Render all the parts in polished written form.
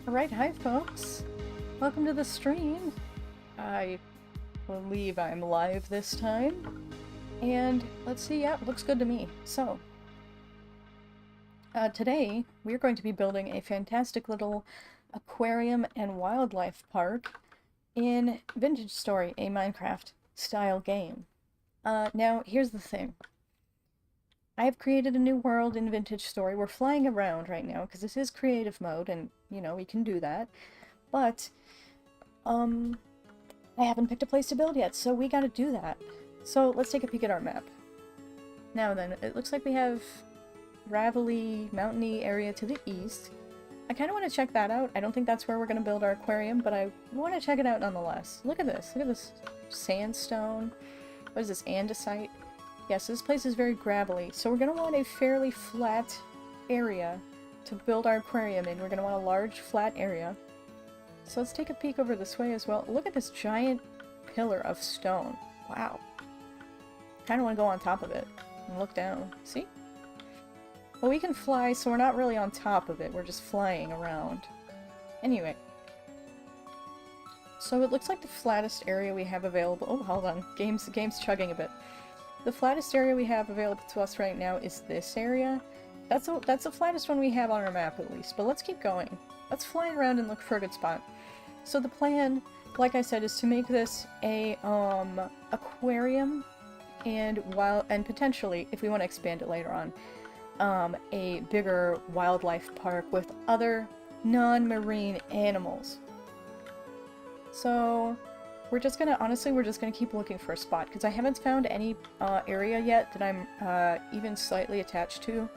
Alright, hi folks. Welcome to the stream. I believe I'm live this time. And let's see, yeah, looks good to me. So, today we're going to be building a fantastic little aquarium and wildlife park in Vintage Story, a Minecraft style game. Now, here's the thing. I have created a new world in Vintage Story. We're flying around right now, because this is creative mode, and, you know, we can do that. But, I haven't picked a place to build yet, so we gotta do that. So, let's take a peek at our map. Now then, it looks like we have gravelly, mountainy area to the east. I kind of want to check that out. I don't think that's where we're going to build our aquarium, but I want to check it out nonetheless. Look at this. Look at this sandstone. What is this, andesite? Yeah, so this place is very gravelly, so we're going to want a fairly flat area to build our aquarium in. We're going to want a large, flat area. So let's take a peek over this way as well. Look at this giant pillar of stone. Wow. Kind of want to go on top of it and look down. See? Well, we can fly, so we're not really on top of it. We're just flying around. Anyway. So it looks like the flattest area we have available... Oh, hold on. Game's chugging a bit. The flattest area we have available to us right now is this area. That's the flattest one we have on our map, at least. But let's keep going. Let's fly around and look for a good spot. So the plan, like I said, is to make this a, aquarium and potentially, if we want to expand it later on, a bigger wildlife park with other non-marine animals. So we're just gonna, honestly, we're just gonna keep looking for a spot, because I haven't found any area yet that I'm even slightly attached to.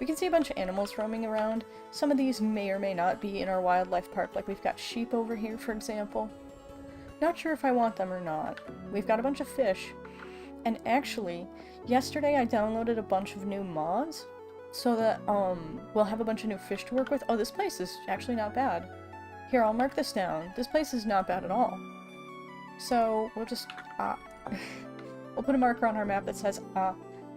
We can see a bunch of animals roaming around. Some of these may or may not be in our wildlife park, like we've got sheep over here, for example. Not sure if I want them or not. We've got a bunch of fish. And actually, yesterday I downloaded a bunch of new mods, so that, we'll have a bunch of new fish to work with. Oh, this place is actually not bad. Here, I'll mark this down. This place is not bad at all. So, we'll just, we'll put a marker on our map that says,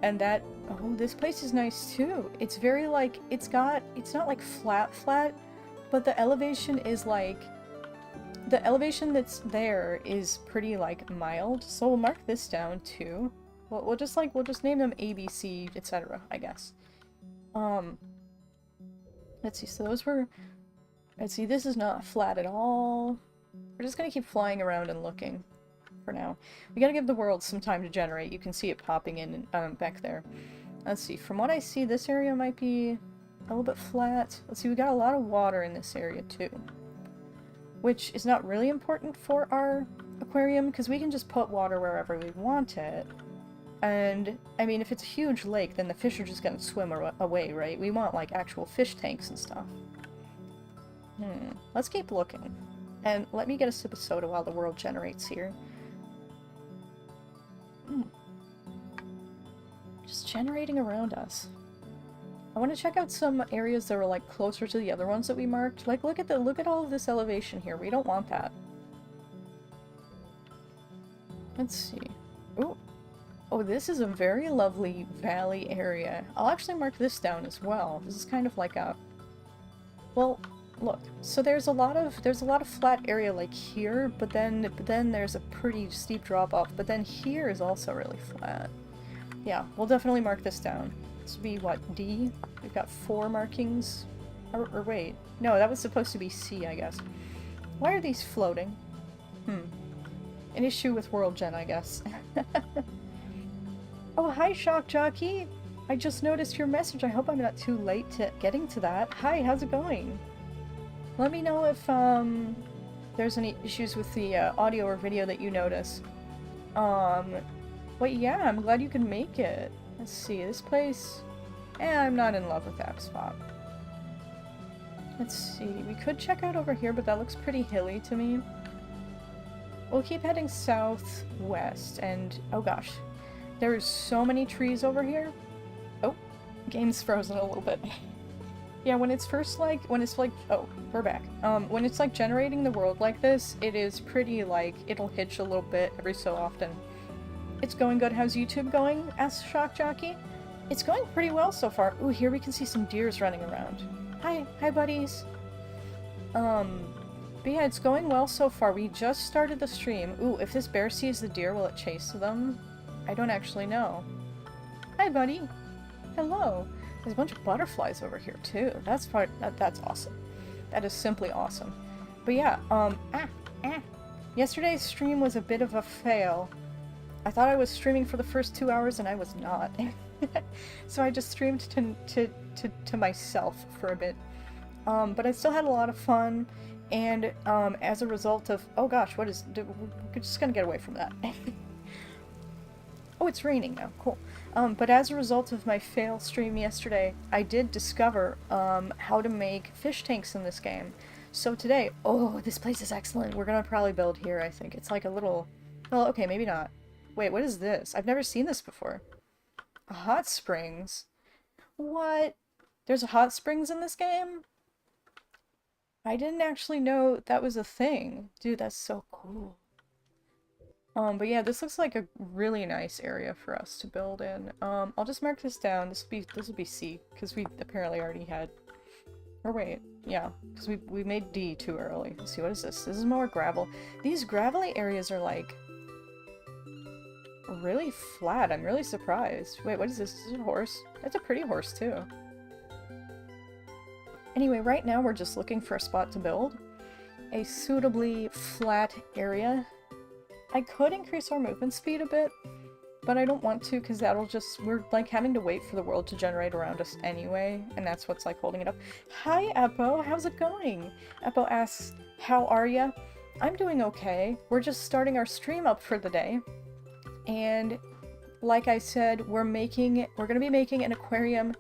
and that, oh, this place is nice too. It's very, like, it's not like flat, but the elevation is like, the elevation that's there is pretty, like, mild, so we'll mark this down, too. We'll just name them A, B, C, etc., I guess. Let's see, so those were... Let's see, this is not flat at all. We're just gonna keep flying around and looking, for now. We gotta give the world some time to generate. You can see it popping in, back there. Let's see, from what I see, this area might be a little bit flat. Let's see, we got a lot of water in this area, too. Which is not really important for our aquarium, because we can just put water wherever we want it. And, I mean, if it's a huge lake, then the fish are just gonna swim away, right? We want, like, actual fish tanks and stuff. Let's keep looking. And let me get a sip of soda while the world generates here. Just generating around us. I want to check out some areas that are, like, closer to the other ones that we marked. Like, look at all of this elevation here. We don't want that. Let's see. Ooh. Oh, this is a very lovely valley area. I'll actually mark this down as well. This is kind of like a... Well, look. So there's a lot of flat area like here, but then there's a pretty steep drop off. But then here is also really flat. Yeah, we'll definitely mark this down. This would be, what, D? We've got 4 markings. Or wait. No, that was supposed to be C, I guess. Why are these floating? An issue with World Gen, I guess. Oh, hi, Shock Jockey! I just noticed your message. I hope I'm not too late to getting to that. Hi, how's it going? Let me know if, there's any issues with the, audio or video that you notice. But yeah, I'm glad you can make it. Let's see, this place... I'm not in love with that spot. Let's see, we could check out over here, but that looks pretty hilly to me. We'll keep heading southwest, and... oh gosh. There's so many trees over here. Oh, game's frozen a little bit. Yeah, when it's first, like... oh, we're back. When it's, like, generating the world like this, it is pretty, like, it'll hitch a little bit every so often. It's going good. How's YouTube going? Asked Shock Jockey. It's going pretty well so far. Ooh, here we can see some deers running around. Hi buddies. But yeah, it's going well so far. We just started the stream. Ooh, if this bear sees the deer, will it chase them? I don't actually know. Hi, buddy. Hello. There's a bunch of butterflies over here, too. That's awesome. That is simply awesome. But yeah, yesterday's stream was a bit of a fail. I thought I was streaming for the first 2 hours, and I was not. So I just streamed to myself for a bit. But I still had a lot of fun, and as a result of... Oh gosh, we're just gonna get away from that. Oh, it's raining now. Cool. But as a result of my fail stream yesterday, I did discover how to make fish tanks in this game. So today... Oh, this place is excellent. We're gonna probably build here, I think. It's like a little... Well, okay, maybe not. Wait, what is this? I've never seen this before. Hot springs? What? There's a hot springs in this game? I didn't actually know that was a thing. Dude, that's so cool. But yeah, this looks like a really nice area for us to build in. I'll just mark this down. This will be C, because we apparently already had... Or wait, yeah, because we made D too early. Let's see, what is this? This is more gravel. These gravelly areas are like... really flat. I'm really surprised. Wait, what is this? Is it a horse? That's a pretty horse, too. Anyway, right now we're just looking for a spot to build. A suitably flat area. I could increase our movement speed a bit, but I don't want to because that'll just... We're like having to wait for the world to generate around us anyway, and that's what's like holding it up. Hi, Eppo! How's it going? Eppo asks, how are ya? I'm doing okay. We're just starting our stream up for the day. And like I said, we're gonna be making an aquarium.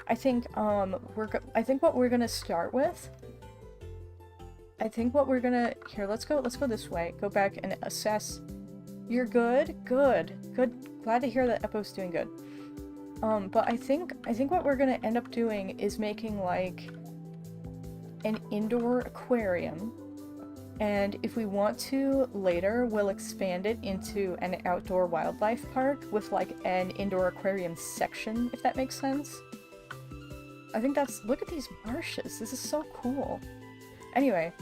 I think what we're gonna start with. Here, let's go this way. Go back and assess. You're good? Good. Glad to hear that Eppo's doing good. But I think what we're gonna end up doing is making like an indoor aquarium. And if we want to, later, we'll expand it into an outdoor wildlife park with, like, an indoor aquarium section, if that makes sense. I think that's... Look at these marshes. This is so cool. Anyway,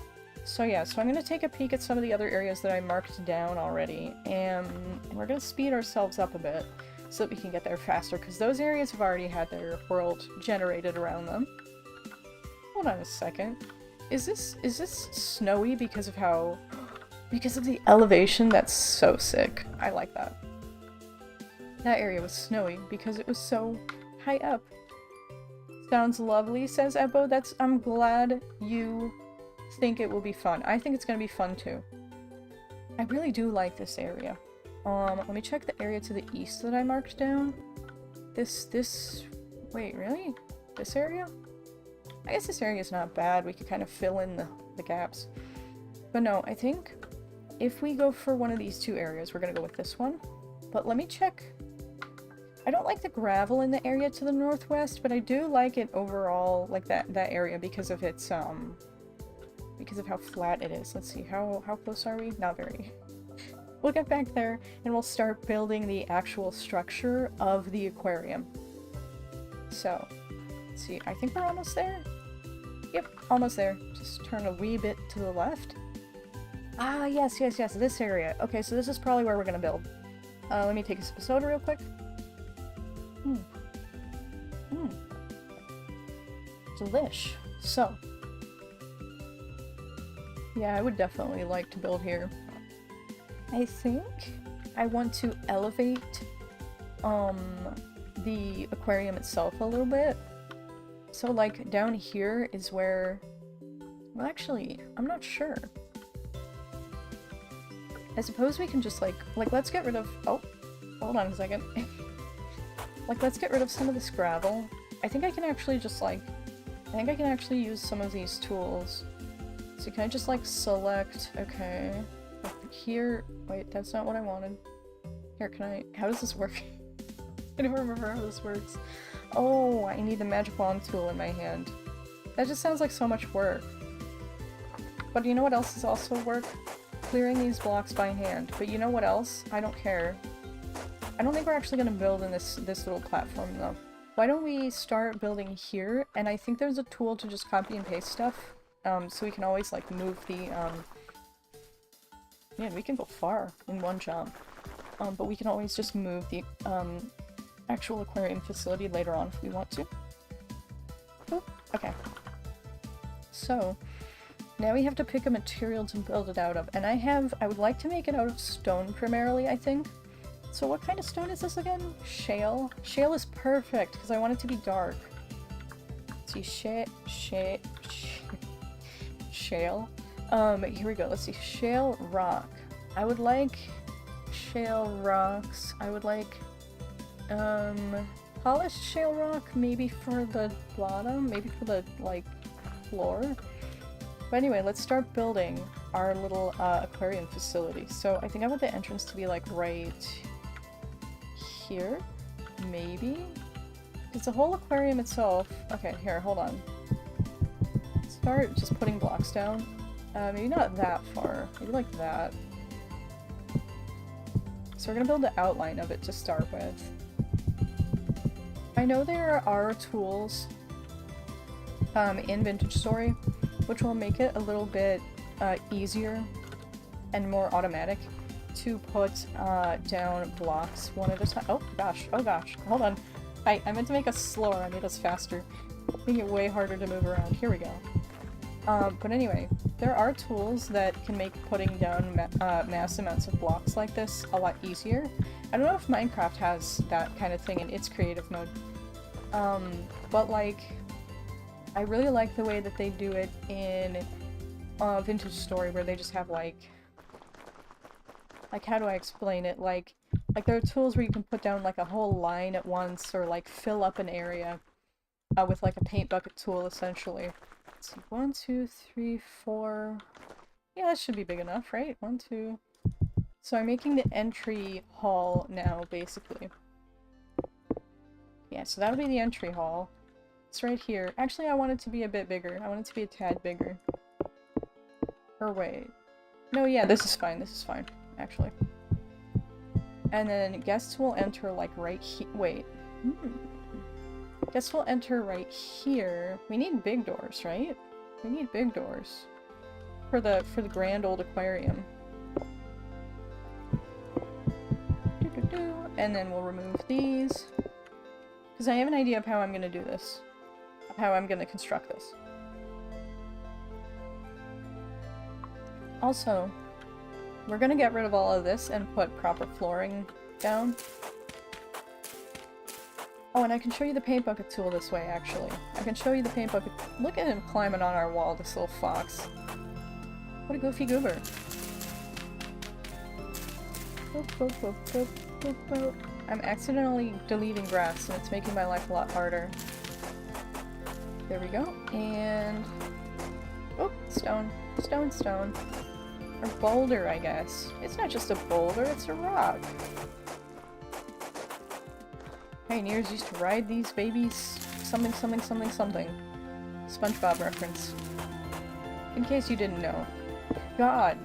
so yeah, so I'm gonna take a peek at some of the other areas that I marked down already, and we're gonna speed ourselves up a bit so that we can get there faster, because those areas have already had their world generated around them. Hold on a second. Is this snowy because of how... Because of the elevation? That's so sick. I like that. That area was snowy because it was so high up. Sounds lovely, says Eppo. I'm glad you think it will be fun. I think it's gonna be fun too. I really do like this area. Let me check the area to the east that I marked down. Wait, really? This area? I guess this area is not bad. We could kind of fill in the gaps. But no, I think if we go for one of these two areas, we're gonna go with this one. But let me check. I don't like the gravel in the area to the northwest, but I do like it overall, like that area, because of its, because of how flat it is. Let's see, how close are we? Not very. We'll get back there, and we'll start building the actual structure of the aquarium. So... See, I think we're almost there. Yep, almost there. Just turn a wee bit to the left. Ah, yes, this area. Okay, so this is probably where we're gonna build. Let me take a sip of soda real quick. Delish. So. Yeah, I would definitely like to build here. I think I want to elevate, the aquarium itself a little bit. So, like, down here is where... Well, actually, I'm not sure. I suppose we can just, like, let's get rid of... Oh, hold on a second. Like, let's get rid of some of this gravel. I think I can actually just, like... I think I can actually use some of these tools. So can I just, like, select... Okay. Here... Wait, that's not what I wanted. Here, can I... How does this work? I don't remember how this works. Oh, I need the magic wand tool in my hand. That just sounds like so much work. But you know what else is also work? Clearing these blocks by hand. But you know what else? I don't care. I don't think we're actually gonna build in this little platform though. Why don't we start building here? And I think there's a tool to just copy and paste stuff. so we can always like move the, man, we can go far in one jump. But we can always just move the, actual aquarium facility later on if we want to. Oop, okay. So, now we have to pick a material to build it out of, and I would like to make it out of stone primarily, I think. So what kind of stone is this again? Shale? Shale is perfect, because I want it to be dark. Let's see, shale. Here we go, let's see, shale rock. I would like shale rocks. I would like, polished shale rock, maybe for the bottom, maybe for the, like, floor. But anyway, let's start building our little aquarium facility. So I think I want the entrance to be like right here, maybe? Because the whole aquarium itself... Okay, here, hold on. Start just putting blocks down. Maybe not that far, maybe like that. So we're gonna build the outline of it to start with. I know there are tools in Vintage Story which will make it a little bit easier and more automatic to put down blocks one at a time. Oh gosh, hold on. I meant to make us slower, I made us faster. Making it way harder to move around. Here we go. But anyway, there are tools that can make putting down mass amounts of blocks like this a lot easier. I don't know if Minecraft has that kind of thing in its creative mode. But like, I really like the way that they do it in Vintage Story, where they just have like, how do I explain it? Like there are tools where you can put down like a whole line at once, or like fill up an area with like a paint bucket tool, essentially. Let's see, 1, 2, 3, 4. Yeah, that should be big enough, right? 1, 2. So I'm making the entry hall now, basically. Yeah, so that'll be the entry hall. It's right here. Actually, I want it to be a bit bigger. I want it to be a tad bigger. Or wait. No, yeah, this is fine, actually. And then guests will enter, like, right here. Wait. Guests will enter right here. We need big doors, right? We need big doors. For the grand old aquarium. And then we'll remove these. Because I have an idea of how I'm going to do this. Of how I'm going to construct this. Also, we're going to get rid of all of this and put proper flooring down. Oh, and I can show you the paint bucket tool this way, actually. I can show you the paint bucket. Look at him climbing on our wall, this little fox. What a goofy goober. Boop, boop, boop, boop, boop, boop. I'm accidentally deleting grass, and it's making my life a lot harder. There we go. And... oh, stone. Stone, stone. Or boulder, I guess. It's not just a boulder, it's a rock. Pioneers used to ride these babies. Something, something, something, something. SpongeBob reference. In case you didn't know. God,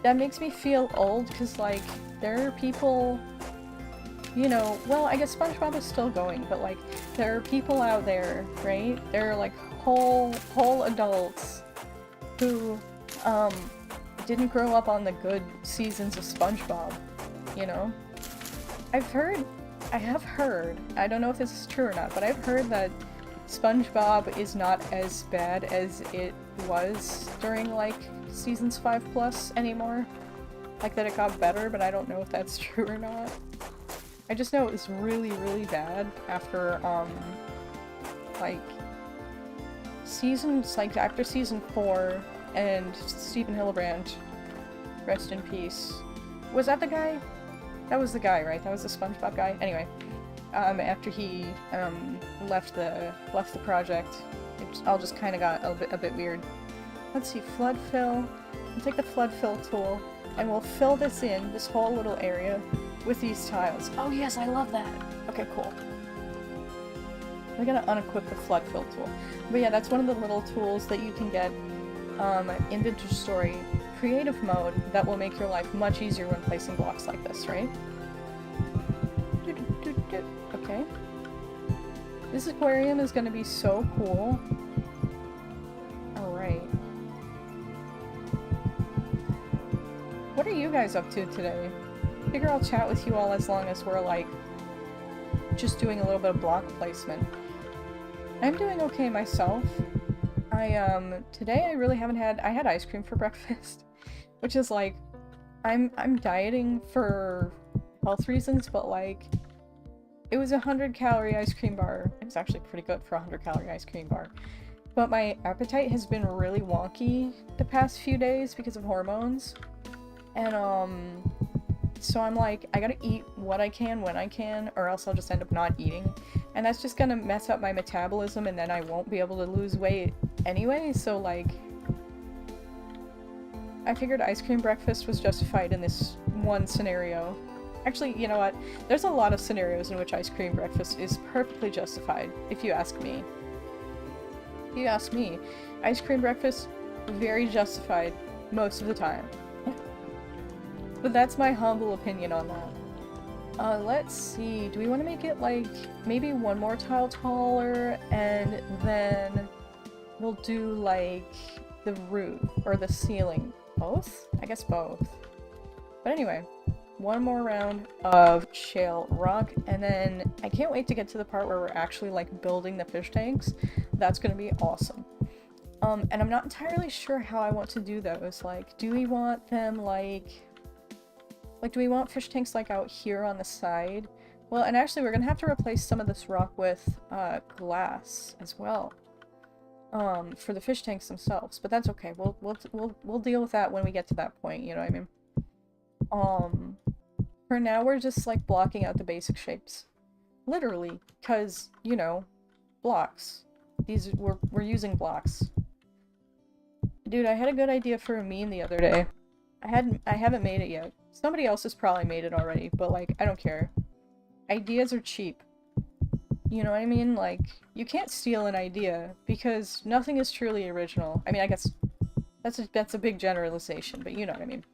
that makes me feel old, because, like, there are people, you know, well, I guess SpongeBob is still going, but, like, there are people out there, right? There are, like, whole adults who, didn't grow up on the good seasons of SpongeBob, you know? I have heard, I don't know if this is true or not, but I've heard that SpongeBob is not as bad as it was during, like, seasons 5+ anymore. Like, that it got better, but I don't know if that's true or not. I just know it was really, really bad after, like, after season 4, and Stephen Hillenbrand, rest in peace. Was that the guy? That was the guy, right? That was the SpongeBob guy? Anyway, after he, left the project, it all just kinda got a bit weird. Let's see, flood fill. We'll take the flood fill tool, and we'll fill this in, this whole little area, with these tiles. Oh yes, I love that! Okay, cool. We're gonna unequip the flood fill tool. But yeah, that's one of the little tools that you can get in Vintage Story creative mode that will make your life much easier when placing blocks like this, right? Okay. This aquarium is gonna be so cool. Alright. guys up to today? Figure I'll chat with you all as long as we're, like, just doing a little bit of block placement. I'm doing okay myself. Today I really haven't I had ice cream for breakfast, which is, like, I'm dieting for health reasons, but, like, it was a 100-calorie ice cream bar. It was actually pretty good for a 100-calorie ice cream bar. But my appetite has been really wonky the past few days because of hormones. And, so I'm like, I gotta eat what I can when I can, or else I'll just end up not eating. And that's just gonna mess up my metabolism, and then I won't be able to lose weight anyway, so, like, I figured ice cream breakfast was justified in this one scenario. Actually, you know what? There's a lot of scenarios in which ice cream breakfast is perfectly justified, if you ask me. If you ask me, ice cream breakfast, very justified most of the time. But that's my humble opinion on that. Let's see, do we want to make it, like, maybe one more tile taller, and then we'll do, like, the roof, or the ceiling. Both? I guess both. But anyway, one more round of shale rock, and then I can't wait to get to the part where we're actually, like, building the fish tanks. That's gonna be awesome. And I'm not entirely sure how I want to do those. Like, do we want them, like, do we want fish tanks, like, out here on the side? Well, and actually, we're gonna have to replace some of this rock with, glass as well. For the fish tanks themselves, but that's okay. We'll deal with that when we get to that point, you know what I mean? For now, we're just, like, blocking out the basic shapes. Literally, because, you know, blocks. We're using blocks. Dude, I had a good idea for a meme the other day. I haven't made it yet. Somebody else has probably made it already, but, like, I don't care. Ideas are cheap. You know what I mean? Like, you can't steal an idea, because nothing is truly original. I mean, I guess that's a big generalization, but you know what I mean.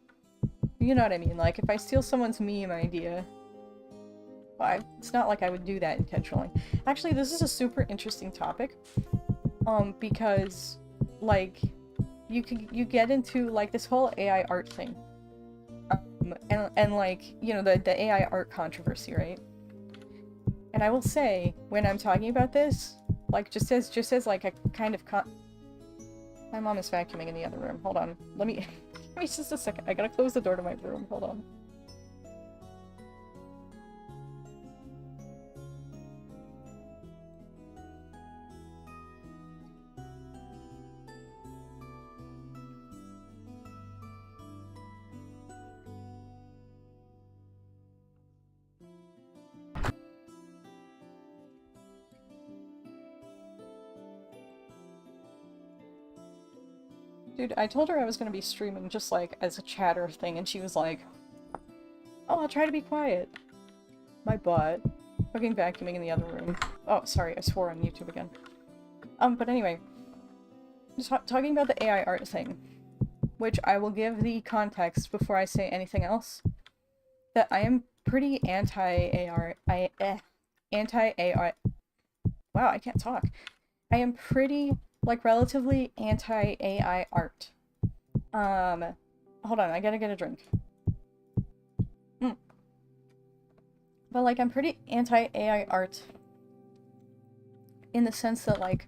You know what I mean? Like, if I steal someone's meme idea, well, it's not like I would do that intentionally. Actually, this is a super interesting topic, because, like, you get into, like, this whole AI art thing. And like, you know, the AI art controversy, right? And I will say, when I'm talking about this, like, just as like a kind of my mom is vacuuming in the other room. Hold on. Let me give me just a second. I gotta close the door to my room. Hold on. Dude, I told her I was gonna be streaming just, like, as a chatter thing, and she was like, oh, I'll try to be quiet. My butt. Fucking vacuuming in the other room. Oh, sorry, I swore on YouTube again. But anyway. Just talking about the AI art thing, which I will give the context before I say anything else, that I am pretty anti-AI, anti-AI, wow, I can't talk. I am pretty, like, relatively anti-AI art. Hold on, I gotta get a drink. But, like, I'm pretty anti-AI art in the sense that, like,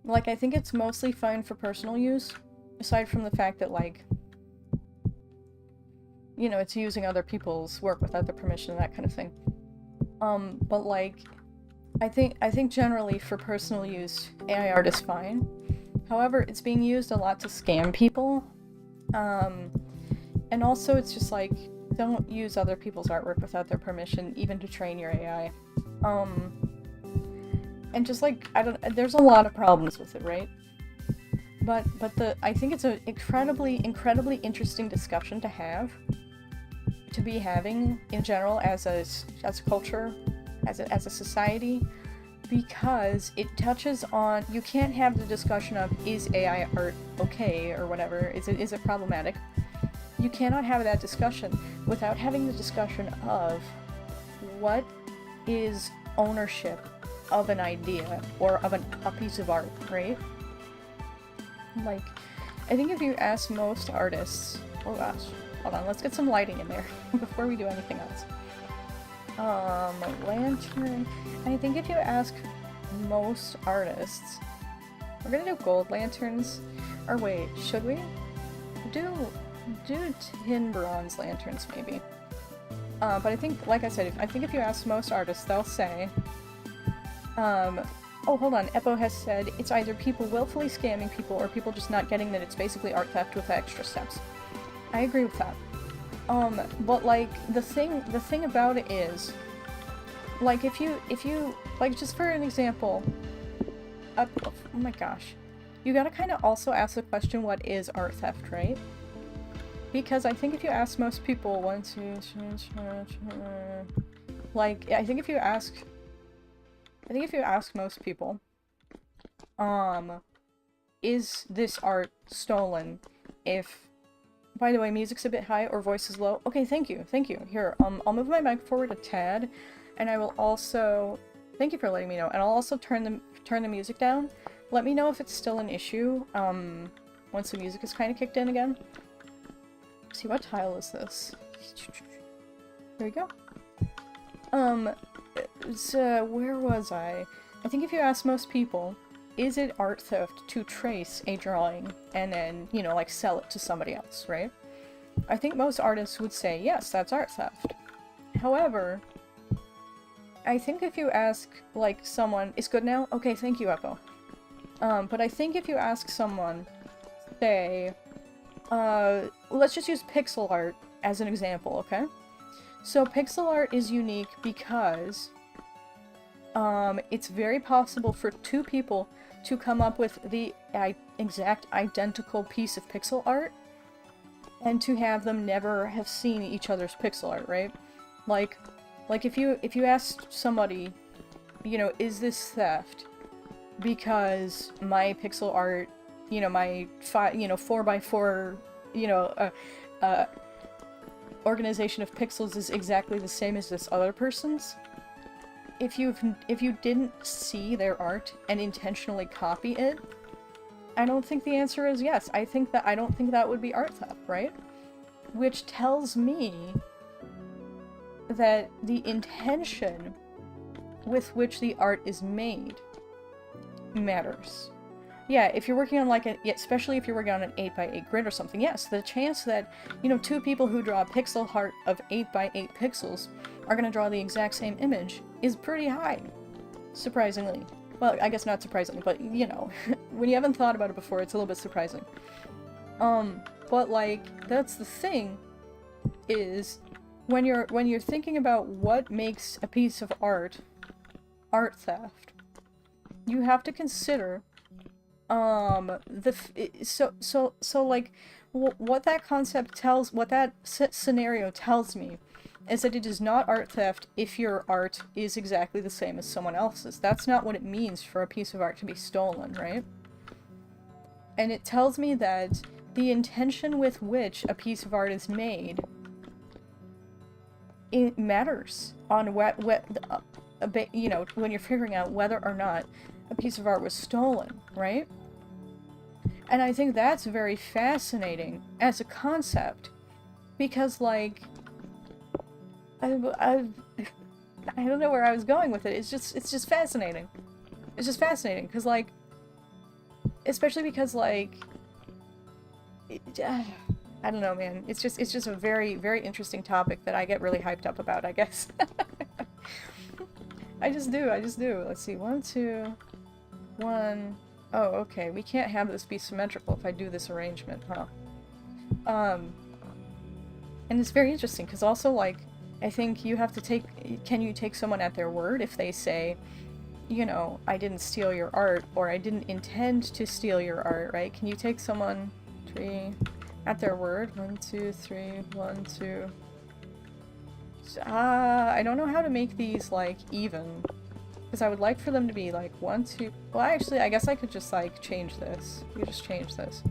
I think it's mostly fine for personal use, aside from the fact that, like, you know, it's using other people's work without their permission and that kind of thing. But, like, I think generally for personal use, AI art is fine. However, it's being used a lot to scam people. And also it's just like, don't use other people's artwork without their permission, even to train your AI. And just like, there's a lot of problems with it, right? But I think it's an incredibly interesting discussion to have, to be having in general as a culture, as a society, because it touches on, you can't have the discussion of, is AI art okay or whatever, is it problematic? You cannot have that discussion without having the discussion of what is ownership of an idea or of a piece of art, right? Like, I think if you ask most artists, oh gosh, Hold on, let's get some lighting in there before we do anything else. Lantern. I think if you ask most artists, we're gonna do gold lanterns. Or wait, should we? Do tin bronze lanterns maybe. But I think, like I said, I think if you ask most artists, they'll say, oh, hold on, Eppo has said it's either people willfully scamming people or people just not getting that it's basically art theft with extra steps. I agree with that. But like, the thing about it is, like, if you, like, just for an example, oh my gosh, you gotta kind of also ask the question, what is art theft, right? Because I think if you ask most people, like, I think if you ask most people, is this art stolen? By the way, music's a bit high or voice is low. Okay, thank you. Here, I'll move my mic forward a tad, and I will also, thank you for letting me know, and I'll also turn the music down. Let me know if it's still an issue, once the music is kind of kicked in again. Let's see, what tile is this? There we go. So, where was I? I think if you ask most people, is it art theft to trace a drawing and then, you know, like, sell it to somebody else, right? I think most artists would say, yes, that's art theft. However, I think if you ask, like, someone... It's good now? Okay, thank you, Eppo. But I think if you ask someone, say, let's just use pixel art as an example, okay? So pixel art is unique because, it's very possible for two people to come up with the exact identical piece of pixel art, and to have them never have seen each other's pixel art, right? Like if you ask somebody, you know, is this theft? Because my pixel art, you know, my 4x4, you know, organization of pixels is exactly the same as this other person's. If you didn't see their art and intentionally copy it, I don't think the answer is yes. I don't think that would be art theft, right? Which tells me that the intention with which the art is made matters. Yeah, if you're working on, like, especially if you're working on an 8x8 grid or something, yes, the chance that, you know, two people who draw a pixel art of 8x8 pixels are gonna draw the exact same image is pretty high. Surprisingly. Well, I guess not surprisingly, but, you know, when you haven't thought about it before, it's a little bit surprising. But, like, that's the thing, is, when you're thinking about what makes a piece of art theft, you have to consider like, what that concept tells, what that scenario tells me is that it is not art theft if your art is exactly the same as someone else's. That's not what it means for a piece of art to be stolen, right? And it tells me that the intention with which a piece of art is made, it matters on you know, when you're figuring out whether or not a piece of art was stolen, right? And I think that's very fascinating as a concept, because, like, I don't know where I was going with it. It's just fascinating. It's just fascinating, because, like, especially because, like, I don't know, man. It's just a very, very interesting topic that I get really hyped up about, I guess. I just do. Let's see, 1, 2, 1... Oh, okay, we can't have this be symmetrical if I do this arrangement, huh? And it's very interesting, because also, like, I think you have to can you take someone at their word if they say, you know, I didn't steal your art, or I didn't intend to steal your art, right? Can you take someone, 3, at their word? 1, 2, 3, 1, 2... I don't know how to make these, like, even. Because I would like for them to be, like, 1, 2... Well, actually, I guess I could just, like, change this. You just change this.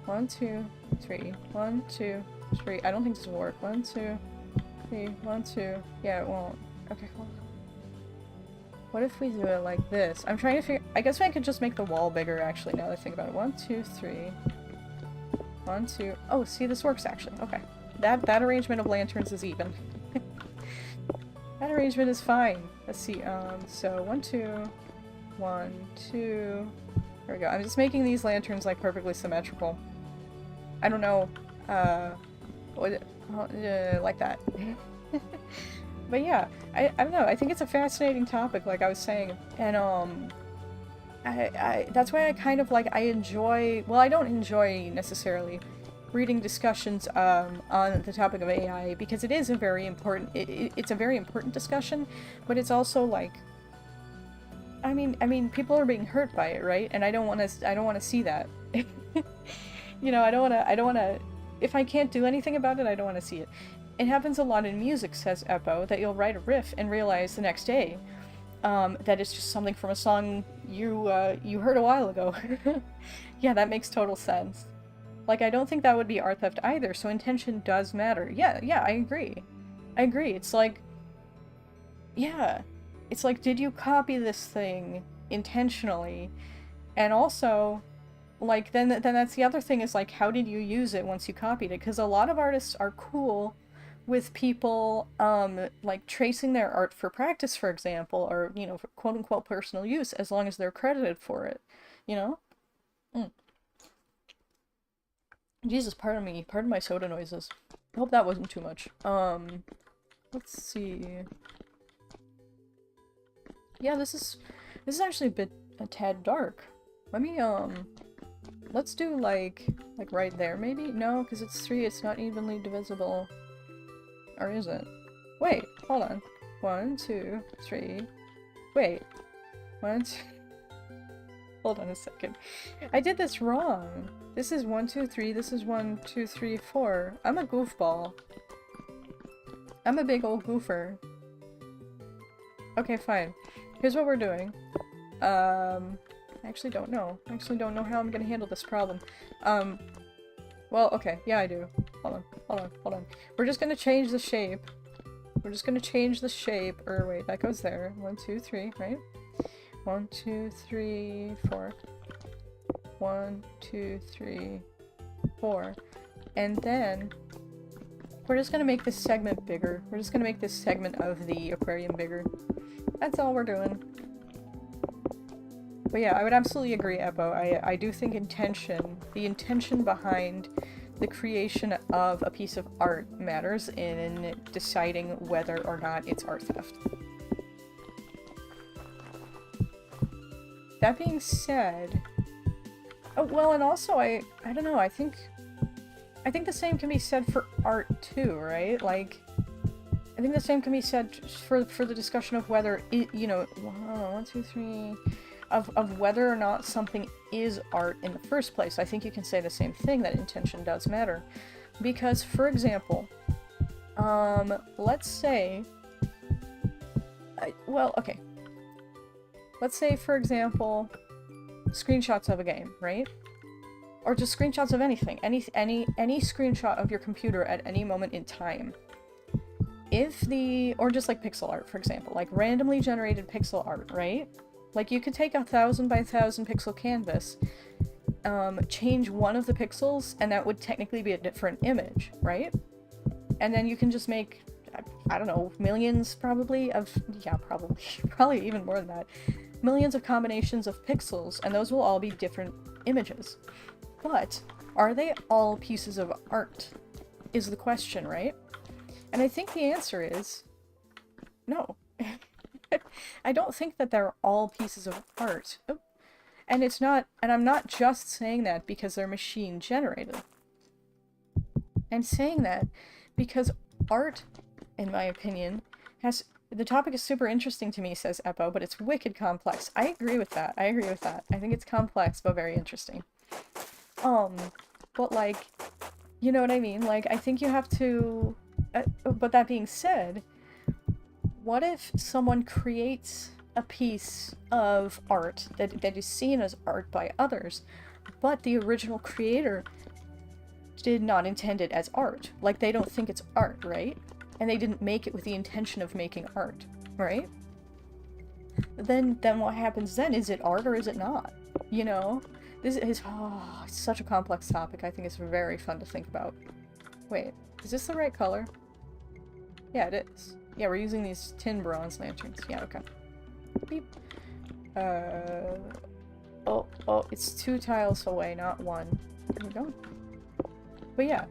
1, 2, 3. 1, 2, 3. I don't think this will work. 1, 2, 3. 1, 2. Yeah, it won't. Okay, hold on. What if we do it like this? I'm trying to figure... I guess I could just make the wall bigger, actually, now that I think about it. 1, 2, 3. 1, 2... Oh, see, this works, actually. Okay. That arrangement of lanterns is even. That arrangement is fine. Let's see, so 1, 2, 1, 2... There we go. I'm just making these lanterns, like, perfectly symmetrical. I don't know, like that. But yeah, I don't know, I think it's a fascinating topic, like I was saying, and, that's why I kind of, like, I enjoy, well, I don't enjoy, necessarily, reading discussions, on the topic of AI, because it is a very important, it's a very important discussion, but it's also, like, I mean, people are being hurt by it, right? And I don't want to see that. You know, I don't wanna, if I can't do anything about it, I don't want to see it. It happens a lot in music, says Eppo, that you'll write a riff and realize the next day, that it's just something from a song you heard a while ago. Yeah, that makes total sense. Like, I don't think that would be art theft either, so intention does matter. Yeah, I agree. I agree. It's like, yeah. It's like, did you copy this thing intentionally? And also, like, then that's the other thing, is like, how did you use it once you copied it? Because a lot of artists are cool with people, like, tracing their art for practice, for example, or, you know, for quote-unquote personal use, as long as they're credited for it, you know? Jesus, pardon me, pardon my soda noises. I hope that wasn't too much. Let's see. Yeah, this is actually a tad dark. Let me, let's do, like right there, maybe? No, because it's 3, it's not evenly divisible. Or is it? Wait, hold on. 1, 2, 3. Wait. 1, 2... Hold on a second. I did this wrong. This is 1, 2, 3, this is 1, 2, 3, 4. I'm a goofball. I'm a big old goofer. Okay, fine. Here's what we're doing. I actually don't know. I actually don't know how I'm gonna handle this problem. Well, okay. Yeah, I do. Hold on. We're just gonna change the shape. Or wait, that goes there. 1, 2, 3, right? 1, 2, 3, 4. 1, 2, 3, 4. And then we're just gonna make this segment bigger. We're just gonna make this segment of the aquarium bigger. That's all we're doing. But yeah, I would absolutely agree, Eppo. I do think the intention behind the creation of a piece of art matters in deciding whether or not it's art theft. That being said, oh, well, and also I don't know, I think the same can be said for art too, right? Like, I think the same can be said for the discussion of whether it, you know, 1, 2, 3, of whether or not something is art in the first place. I think you can say the same thing, that intention does matter. Because, for example, let's say, well, okay. Let's say, for example, screenshots of a game, right? Or just screenshots of anything. Any screenshot of your computer at any moment in time. Or just like pixel art, for example, like randomly generated pixel art, right? Like, you could take 1,000 by 1,000 pixel canvas, change one of the pixels, and that would technically be a different image, right? And then you can just make, I don't know, millions probably of, yeah, probably even more than that, millions of combinations of pixels, and those will all be different images. But are they all pieces of art, is the question, right? And I think the answer is no. I don't think that they're all pieces of art. Oh. And it's not, and I'm not just saying that because they're machine generated. I'm saying that because art, in my opinion, the topic is super interesting to me, says Eppo, but it's wicked complex. I agree with that. I think it's complex, but very interesting. But like, you know what I mean? Like, I think you have to, but that being said, what if someone creates a piece of art that is seen as art by others, but the original creator did not intend it as art? Like, they don't think it's art, right? And they didn't make it with the intention of making art, right? Then what happens then? Is it art or is it not? You know? This is, it's such a complex topic. I think it's very fun to think about. Wait, is this the right color? Yeah, it is. Yeah, we're using these tin bronze lanterns. Yeah, okay. Beep. Oh, it's 2 tiles away, not 1. There we go. But yeah,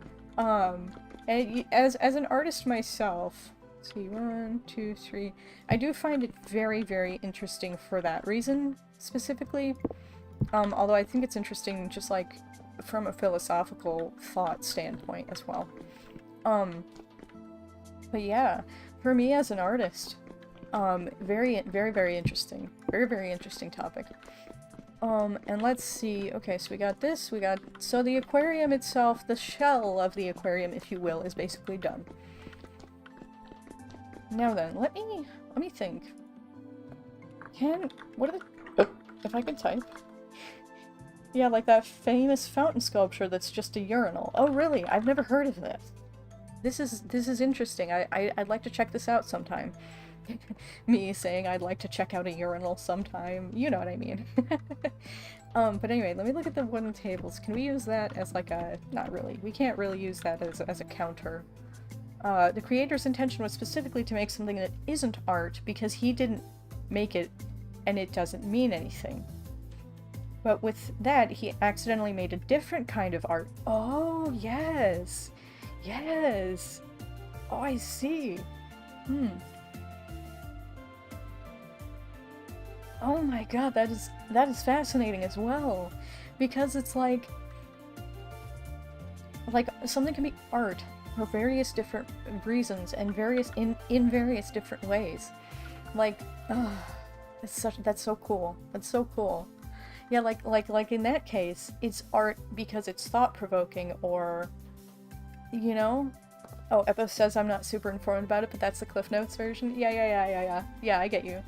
and as an artist myself, let's see, 1, 2, 3. I do find it very, very interesting for that reason, specifically. Although I think it's interesting just, like, from a philosophical thought standpoint as well. But yeah, for me as an artist, very, very, very interesting. Very, very interesting topic. And let's see, okay, so we got this, so the aquarium itself, the shell of the aquarium, if you will, is basically done. Now then, let me think. If I can type. Yeah, like that famous fountain sculpture that's just a urinal. Oh really? I've never heard of this. This is interesting. I'd like to check this out sometime. Me saying I'd like to check out a urinal sometime. You know what I mean. But anyway, let me look at the wooden tables. Can we use that as like a... Not really. We can't really use that as a counter. The creator's intention was specifically to make something that isn't art because he didn't make it and it doesn't mean anything. But with that, he accidentally made a different kind of art. Oh, yes! Yes! Oh, I see. Oh my god, that is fascinating as well. Because it's like something can be art for various different reasons and in various different ways. Like, that's so cool. That's so cool. Yeah, like in that case, it's art because it's thought-provoking, or, you know? Oh, Eppo says I'm not super informed about it, but that's the Cliff Notes version. Yeah, I get you.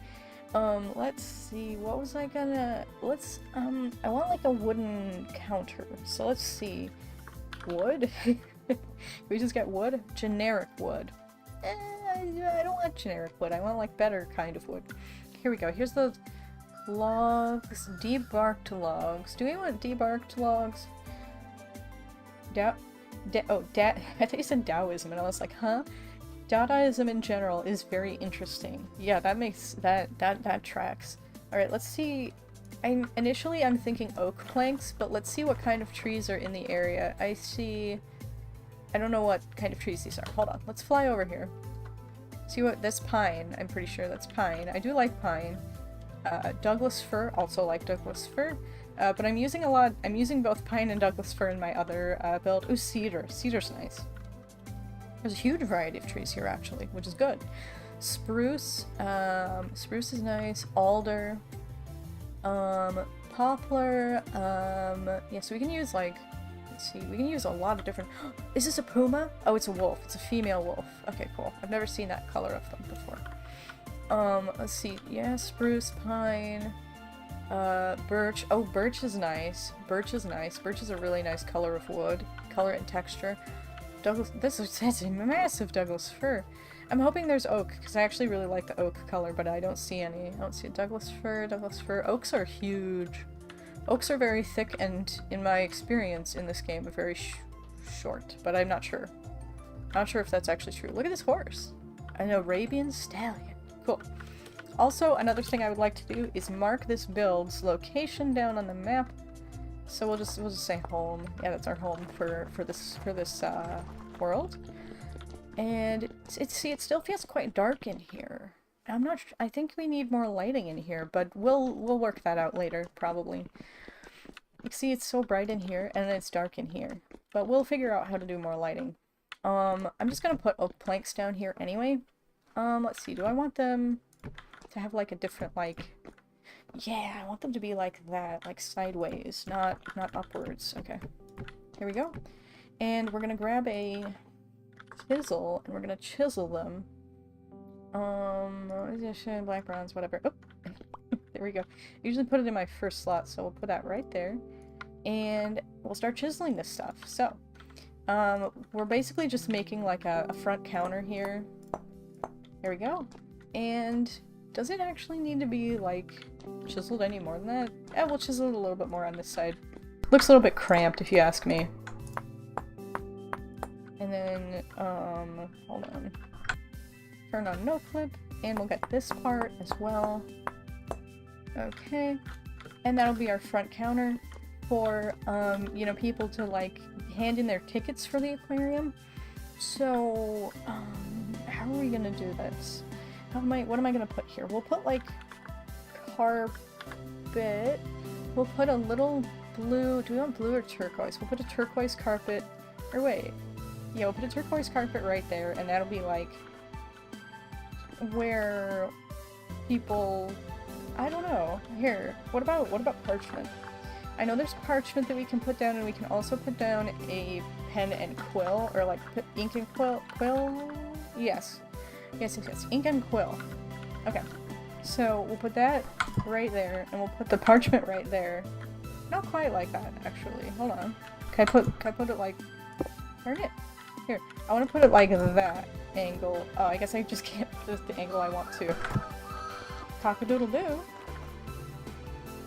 Let's see, what was I gonna... I want like a wooden counter, so let's see. Wood? Can we just get wood? Generic wood. I don't want generic wood, I want like better kind of wood. Here we go, here's the logs, debarked logs. Do we want debarked logs? I thought you said Taoism, and I was like, huh? Dadaism in general is very interesting. Yeah, that makes that tracks. All right, let's see. Initially I'm thinking oak planks, but let's see what kind of trees are in the area. I don't know what kind of trees these are. Hold on, let's fly over here. See what this pine. I'm pretty sure that's pine. I do like pine. Douglas fir, also like Douglas fir. But I'm using both pine and Douglas fir in my other build. Ooh, cedar. Cedar's nice. There's a huge variety of trees here, actually, which is good. Spruce. Spruce is nice. Alder. Poplar. Yeah, so we can use, like... Let's see. We can use a lot of different... Is this a puma? Oh, it's a wolf. It's a female wolf. Okay, cool. I've never seen that color of them before. Let's see. Yeah, spruce, pine... birch. Oh, birch is nice. Birch is nice. Birch is a really nice color of wood. Color and texture. Douglas, that's a massive Douglas fir. I'm hoping there's oak, because I actually really like the oak color, but I don't see any. I don't see Douglas fir, Oaks are huge. Oaks are very thick and, in my experience in this game, very short, but I'm not sure. Not sure if that's actually true. Look at this horse. An Arabian stallion. Cool. Also, another thing I would like to do is mark this build's location down on the map. So we'll just say home. Yeah, that's our home for this world. And it still feels quite dark in here. I'm not sure, I think we need more lighting in here, but we'll work that out later, probably. You see, it's so bright in here, and then it's dark in here. But we'll figure out how to do more lighting. I'm just gonna put oak planks down here anyway. Let's see, do I want them to have like a different, like... Yeah, I want them to be like that, like sideways, not upwards. Okay, here we go. And we're gonna grab a chisel, and we're gonna chisel them. Black, bronze, whatever. Oh, there we go. I usually put it in my first slot, so we'll put that right there. And we'll start chiseling this stuff. So, we're basically just making like a front counter here. There we go. And does it actually need to be like chiseled any more than that? Yeah, we'll chisel it a little bit more on this side. Looks a little bit cramped if you ask me. and then, hold on. Turn on no clip, and we'll get this part as well. Okay. And that'll be our front counter for, you know, people to, like, hand in their tickets for the aquarium. So, how are we gonna do this? What am I gonna put here? We'll put, like, carpet. We'll put a little blue, do we want blue or turquoise? We'll put a turquoise carpet, or wait. Yeah, we'll put a turquoise carpet right there, and that'll be, like, where people, I don't know. Here, what about parchment? I know there's parchment that we can put down, and we can also put down a pen and quill, or like put ink and quill? Yes. Yes, ink and quill. Okay. So we'll put that right there, and we'll put the parchment right there. Not quite like that, actually. Hold on. Can I put it like, darn it. Here, I want to put it like that angle. Oh, I guess I just can't put it the angle I want to. Cock-a-doodle-doo.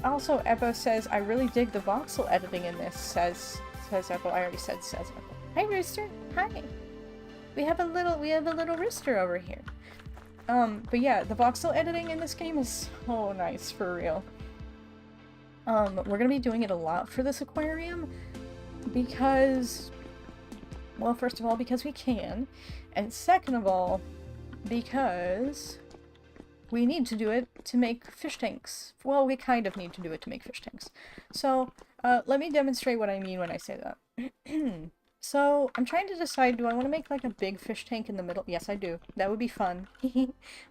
Also, Ebo says, I really dig the voxel editing in this, says Ebo. I already said says Ebo. Hi, Rooster. Hi. We have a little rooster over here. But yeah, the voxel editing in this game is so nice, for real. We're gonna be doing it a lot for this aquarium, because, well, first of all, because we can, and second of all, because we need to do it to make fish tanks. Well, we kind of need to do it to make fish tanks. So, let me demonstrate what I mean when I say that. So, I'm trying to decide, do I want to make like a big fish tank in the middle? Yes, I do. That would be fun.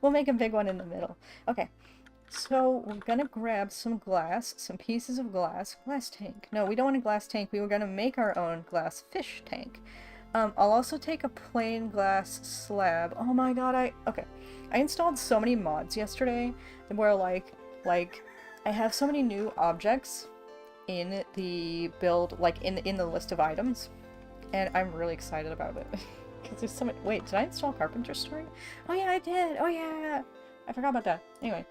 We'll make a big one in the middle. Okay. So, we're gonna grab some glass, some pieces of glass. Glass tank. No, we don't want a glass tank. We were gonna make our own glass fish tank. I'll also take a plain glass slab. Oh my god, okay. I installed so many mods yesterday where like, I have so many new objects in the build, like, in the list of items. And I'm really excited about it. Because there's so much— wait, did I install Carpenter's Story? Oh yeah, I did! Oh yeah! I forgot about that. Anyway.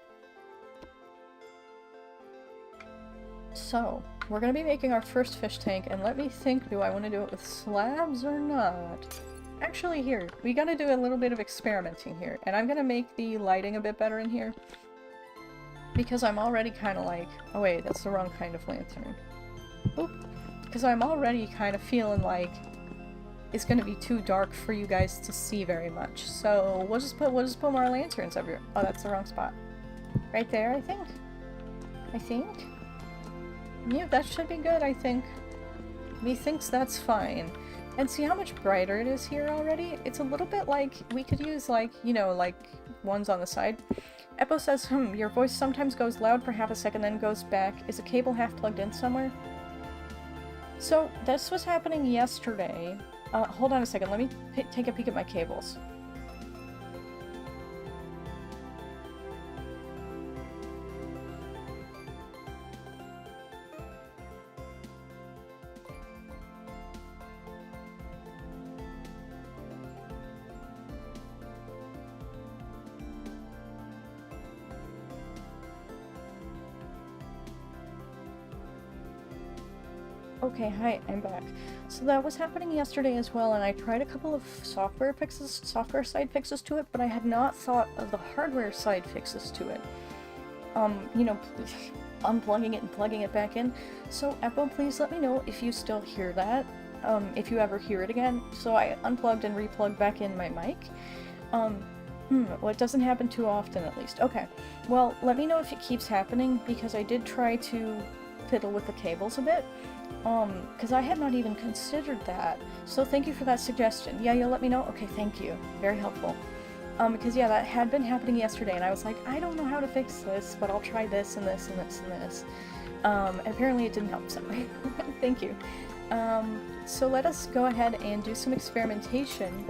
So, we're gonna be making our first fish tank, and let me think, do I want to do it with slabs or not? Actually, here, we gotta do a little bit of experimenting here, and I'm gonna make the lighting a bit better in here. Because I'm already kind of like— oh wait, that's the wrong kind of lantern. Oop. Because I'm already kind of feeling like it's gonna be too dark for you guys to see very much. So we'll just put more lanterns everywhere. Oh, that's the wrong spot. Right there, I think? Yeah, that should be good, I think. Methinks that's fine. And see how much brighter it is here already? It's a little bit like, we could use like, you know, like ones on the side. Eppo says, your voice sometimes goes loud for half a second, then goes back. Is a cable half plugged in somewhere? So, this was happening yesterday. Hold on a second, let me take a peek at my cables. Okay, hi, I'm back. So that was happening yesterday as well, and I tried a couple of software side fixes to it, but I had not thought of the hardware side fixes to it. You know, unplugging it and plugging it back in. So, Eppo, please let me know if you still hear that, if you ever hear it again. So I unplugged and replugged back in my mic. Well, it doesn't happen too often, at least. Okay, well, let me know if it keeps happening, because I did try to fiddle with the cables a bit. Because I had not even considered that. So thank you for that suggestion. Yeah, you'll let me know? Okay, thank you. Very helpful. Because yeah, that had been happening yesterday, and I was like, I don't know how to fix this, but I'll try this and this and this and this. And apparently it didn't help, so thank you. So let us go ahead and do some experimentation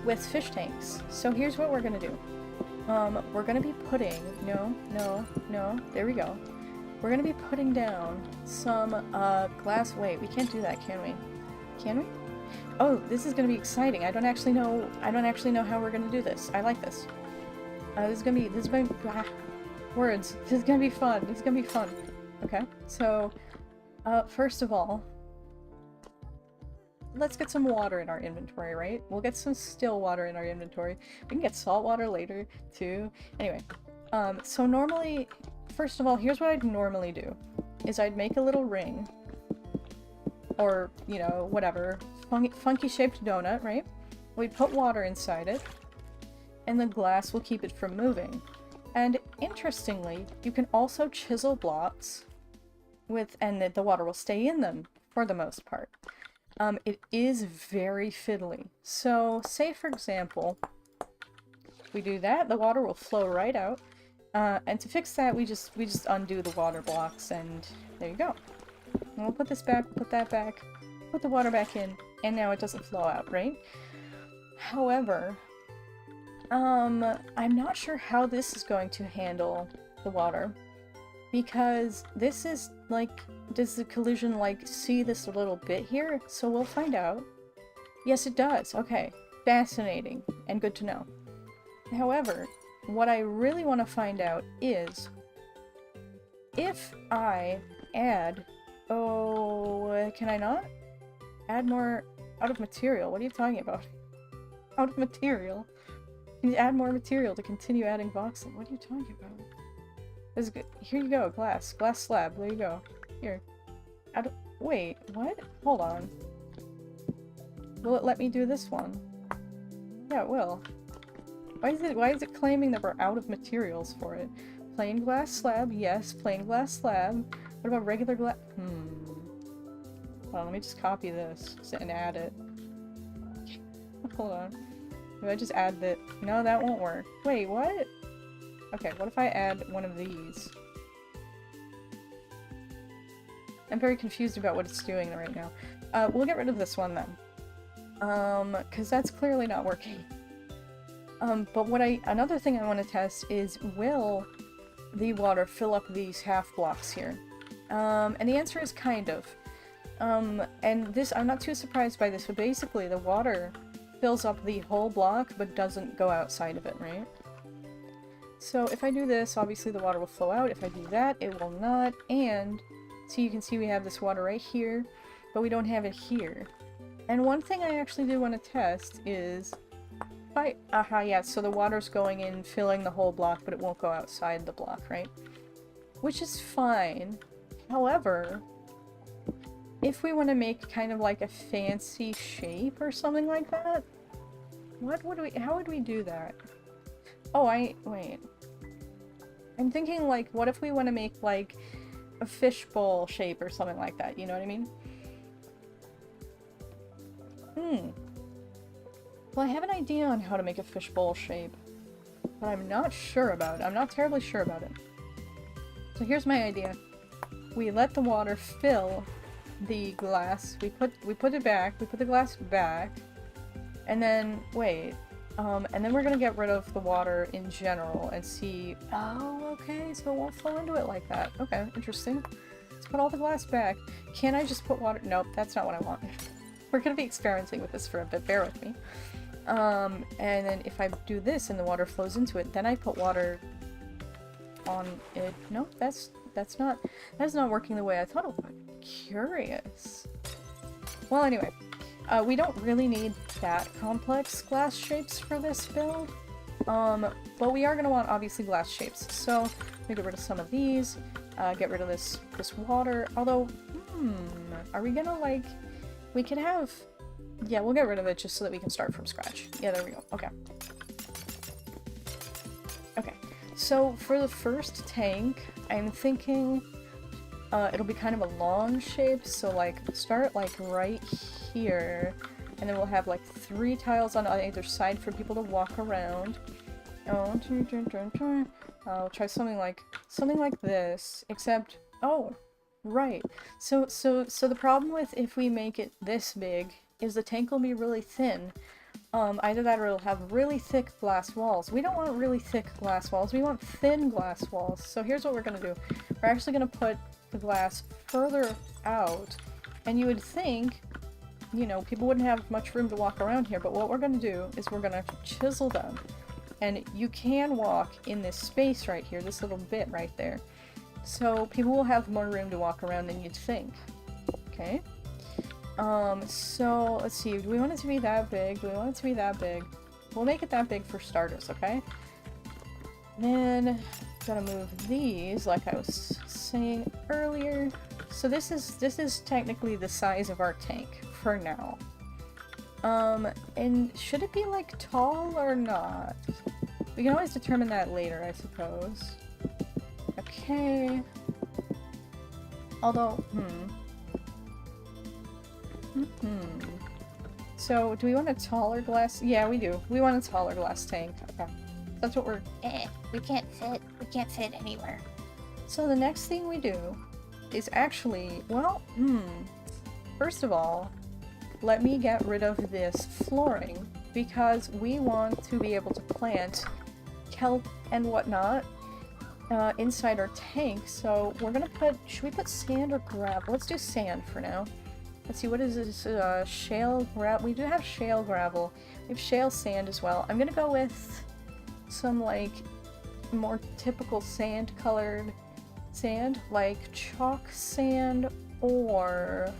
with fish tanks. So here's what we're gonna do. We're gonna be putting— no, there we go. We're gonna be putting down some, glass— wait, we can't do that, can we? Can we? Oh, this is gonna be exciting. I don't actually know how we're gonna do this. I like this. This is gonna be, words. This is gonna be fun. Okay, so, first of all, let's get some water in our inventory, right? We'll get some still water in our inventory. We can get salt water later, too. Anyway, so normally, first of all, here's what I'd normally do, is I'd make a little ring, or, you know, whatever, funky shaped donut, right? We'd put water inside it, and the glass will keep it from moving. And interestingly, you can also chisel blocks and the water will stay in them for the most part. It is very fiddly. So, say for example, we do that, the water will flow right out. And to fix that, we just undo the water blocks, and there you go. And we'll put this back, put that back, put the water back in, and now it doesn't flow out, right? However, I'm not sure how this is going to handle the water, because this is, like, does the collision, like, see this little bit here? So we'll find out. Yes, it does. Okay. Fascinating, and good to know. However, what I really want to find out is, if I add... Oh, can I not? Add more out of material. What are you talking about? Out of material? Can you add more material to continue adding voxel? What are you talking about? This is good. Here you go, glass. Glass slab. There you go. Here. Wait, what? Hold on. Will it let me do this one? Yeah, it will. Why is it claiming that we're out of materials for it? Plain glass slab, yes, plain glass slab. What about regular glass? Well, let me just copy this and add it. Hold on. Maybe I just add that? No, that won't work. Wait, what? Okay, what if I add one of these? I'm very confused about what it's doing right now. We'll get rid of this one then. Because that's clearly not working. But another thing I want to test is, will the water fill up these half blocks here? And the answer is kind of. And this, I'm not too surprised by this, but basically the water fills up the whole block, but doesn't go outside of it, right? So if I do this, obviously the water will flow out. If I do that, it will not. And so you can see we have this water right here, but we don't have it here. And one thing I actually do want to test is, yeah, so the water's going in, filling the whole block, but it won't go outside the block, right? Which is fine. However, if we want to make kind of like a fancy shape or something like that, how would we do that? Oh, wait. I'm thinking, like, what if we want to make, like, a fishbowl shape or something like that, you know what I mean? Well, I have an idea on how to make a fishbowl shape, but I'm not sure about it. I'm not terribly sure about it. So here's my idea. We let the water fill the glass. We put it back. We put the glass back. And then, wait. And then we're gonna get rid of the water in general and see... Oh, okay, so it won't flow into it like that. Okay, interesting. Let's put all the glass back. Can I just put water... Nope, that's not what I want. We're gonna be experimenting with this for a bit, bear with me. And then if I do this and the water flows into it, then I put water on it. Nope, that's not working the way I thought it would. Curious. Well, anyway, we don't really need that complex glass shapes for this build, but we are going to want, obviously, glass shapes. So, let me get rid of some of these, get rid of this water, although, are we gonna, like, we can have, yeah, we'll get rid of it just so that we can start from scratch. Yeah, there we go, okay. Okay, so for the first tank, I'm thinking it'll be kind of a long shape, so like start like right here, and then we'll have like 3 tiles on either side for people to walk around. I'll try something like this, except, oh, right. So the problem with if we make it this big is the tank will be really thin. Either that or it'll have really thick glass walls. We don't want really thick glass walls, we want thin glass walls. So here's what we're gonna do. We're actually gonna put the glass further out, and you would think, you know, people wouldn't have much room to walk around here, but what we're gonna do is we're gonna chisel them. And you can walk in this space right here, this little bit right there. So people will have more room to walk around than you'd think. Okay? So let's see, do we want it to be that big? Do we want it to be that big? We'll make it that big for starters, okay? Then, gotta move these, like I was saying earlier. So this is technically the size of our tank, for now. And should it be, like, tall or not? We can always determine that later, I suppose. Okay. Although, So, do we want a taller glass? Yeah, we do. We want a taller glass tank. Okay. That's what we're... We can't fit anywhere. So the next thing we do is actually, well, first of all, let me get rid of this flooring, because we want to be able to plant kelp and whatnot inside our tank. So we're gonna put, should we put sand or gravel? Let's do sand for now. Let's see, what is this? Shale gravel? We do have shale gravel. We have shale sand as well. I'm gonna go with some, like, more typical sand colored sand, like chalk sand or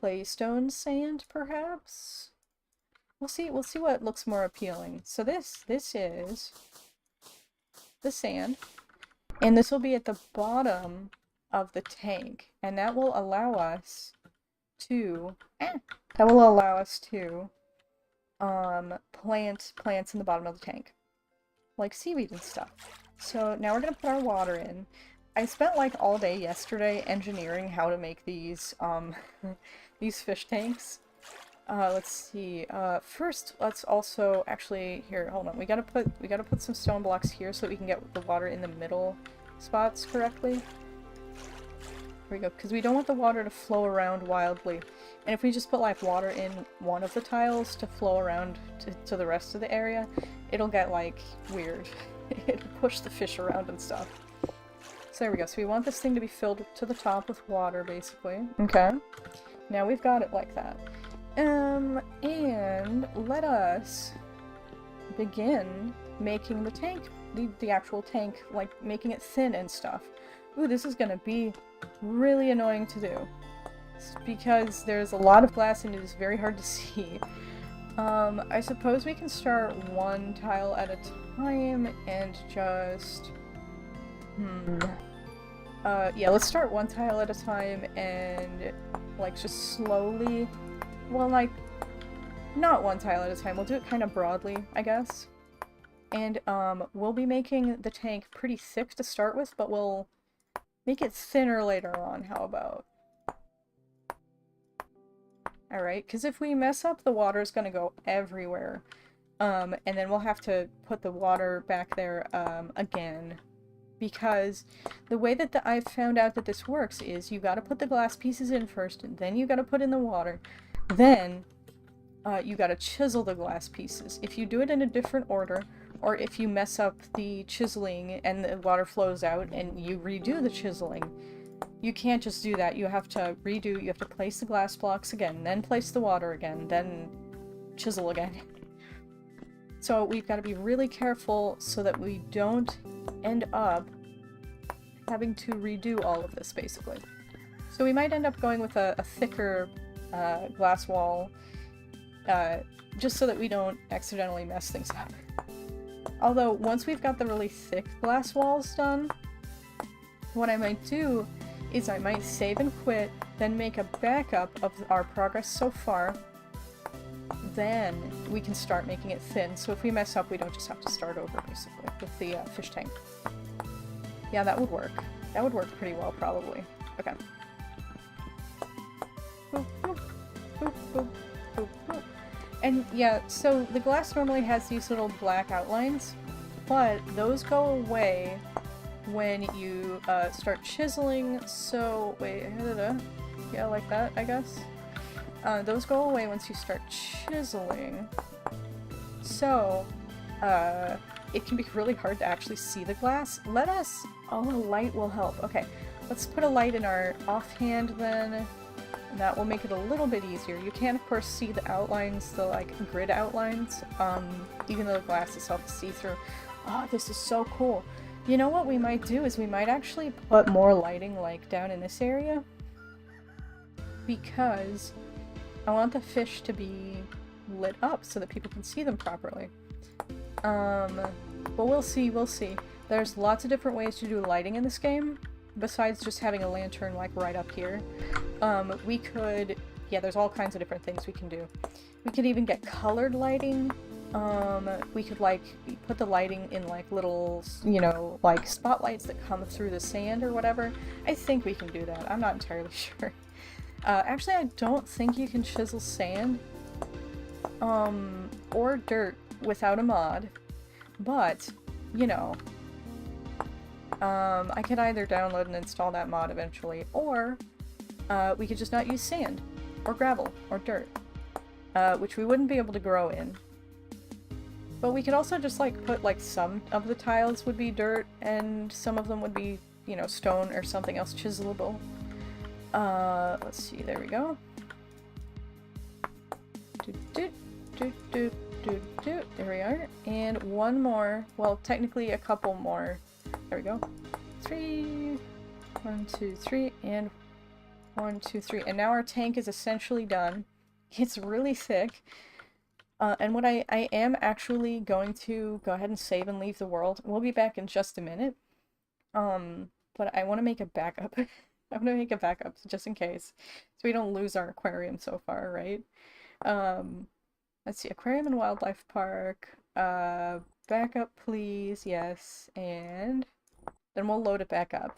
claystone sand, perhaps? We'll see what looks more appealing. So this is the sand, and this will be at the bottom of the tank, and that will allow us to plant plants in the bottom of the tank, like seaweed and stuff. So now we're gonna put our water in. I spent like all day yesterday engineering how to make these these fish tanks. Let's see. First, let's also actually here. Hold on. We gotta put some stone blocks here so that we can get the water in the middle spots correctly. Here we go. Because we don't want the water to flow around wildly. And if we just put like water in one of the tiles to flow around to the rest of the area, it'll get like weird. It'll push the fish around and stuff. So there we go. So we want this thing to be filled to the top with water, basically. Okay. Now we've got it like that. And let us begin making the tank, the actual tank, like making it thin and stuff. Ooh, this is gonna be really annoying to do. It's because there's a lot of glass and it is very hard to see. I suppose we can start one tile at a time and just... yeah, let's start one tile at a time and, like, just slowly... Well, like, not one tile at a time. We'll do it kind of broadly, I guess. And, we'll be making the tank pretty thick to start with, but we'll make it thinner later on. How about? Alright, because if we mess up, the water's gonna go everywhere. And then we'll have to put the water back there, again. Because the way that I've found out that this works is you gotta put the glass pieces in first, then you gotta put in the water. Then, you gotta chisel the glass pieces. If you do it in a different order, or if you mess up the chiseling and the water flows out and you redo the chiseling, you can't just do that. You have to redo, you have to place the glass blocks again, then place the water again, then chisel again. So we've got to be really careful so that we don't end up having to redo all of this, basically. So we might end up going with a thicker glass wall, just so that we don't accidentally mess things up. Although, once we've got the really thick glass walls done, what I might do is I might save and quit, then make a backup of our progress so far, then we can start making it thin, so if we mess up we don't just have to start over, basically, with the fish tank. Yeah, that would work. That would work pretty well, probably. Okay. Boop, boop, boop, boop, boop, boop. And yeah, so the glass normally has these little black outlines, but those go away when you start chiseling. So wait, yeah, like that, I guess. Those go away once you start chiseling. So it can be really hard to actually see the glass. Oh, a light will help. Okay, let's put a light in our offhand then. And that will make it a little bit easier. You can, of course, see the outlines, the, like, grid outlines, even though the glass itself is see-through. Oh, this is so cool. You know what we might do is we might actually put more lighting, like, down in this area. because I want the fish to be lit up so that people can see them properly. But we'll see, we'll see. There's lots of different ways to do lighting in this game, besides just having a lantern like right up here. We could, yeah, there's all kinds of different things we can do. We could even get colored lighting. We could like put the lighting in like little, you know, like spotlights that come through the sand or whatever. I think we can do that. I'm not entirely sure. Actually, I don't think you can chisel sand, or dirt without a mod, but, you know, I could either download and install that mod eventually, or, we could just not use sand, or gravel, or dirt, which we wouldn't be able to grow in. But we could also just, like, put, like, some of the tiles would be dirt, and some of them would be, you know, stone or something else chiselable. Let's see, there we go. There we are. And one more, well, technically a couple more. There we go. 3, 1, 2, 3, and 1, 2, 3. And now our tank is essentially done. It's really thick. And what I am actually going to go ahead and save and leave the world. We'll be back in just a minute. But I want to make a backup. I'm gonna make a backup just in case, so we don't lose our aquarium so far, right? Let's see, aquarium and wildlife park. Backup, please, yes, and then we'll load it back up.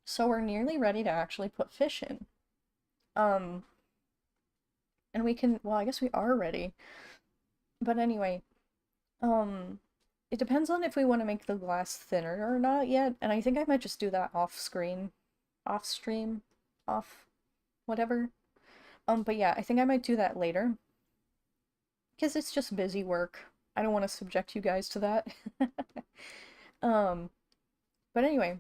So we're nearly ready to actually put fish in. And we can, well, I guess we are ready. But anyway, it depends on if we want to make the glass thinner or not yet, and I think I might just do that off-screen, off-stream, off, whatever. But yeah, I think I might do that later, because it's just busy work. I don't want to subject you guys to that. But anyway,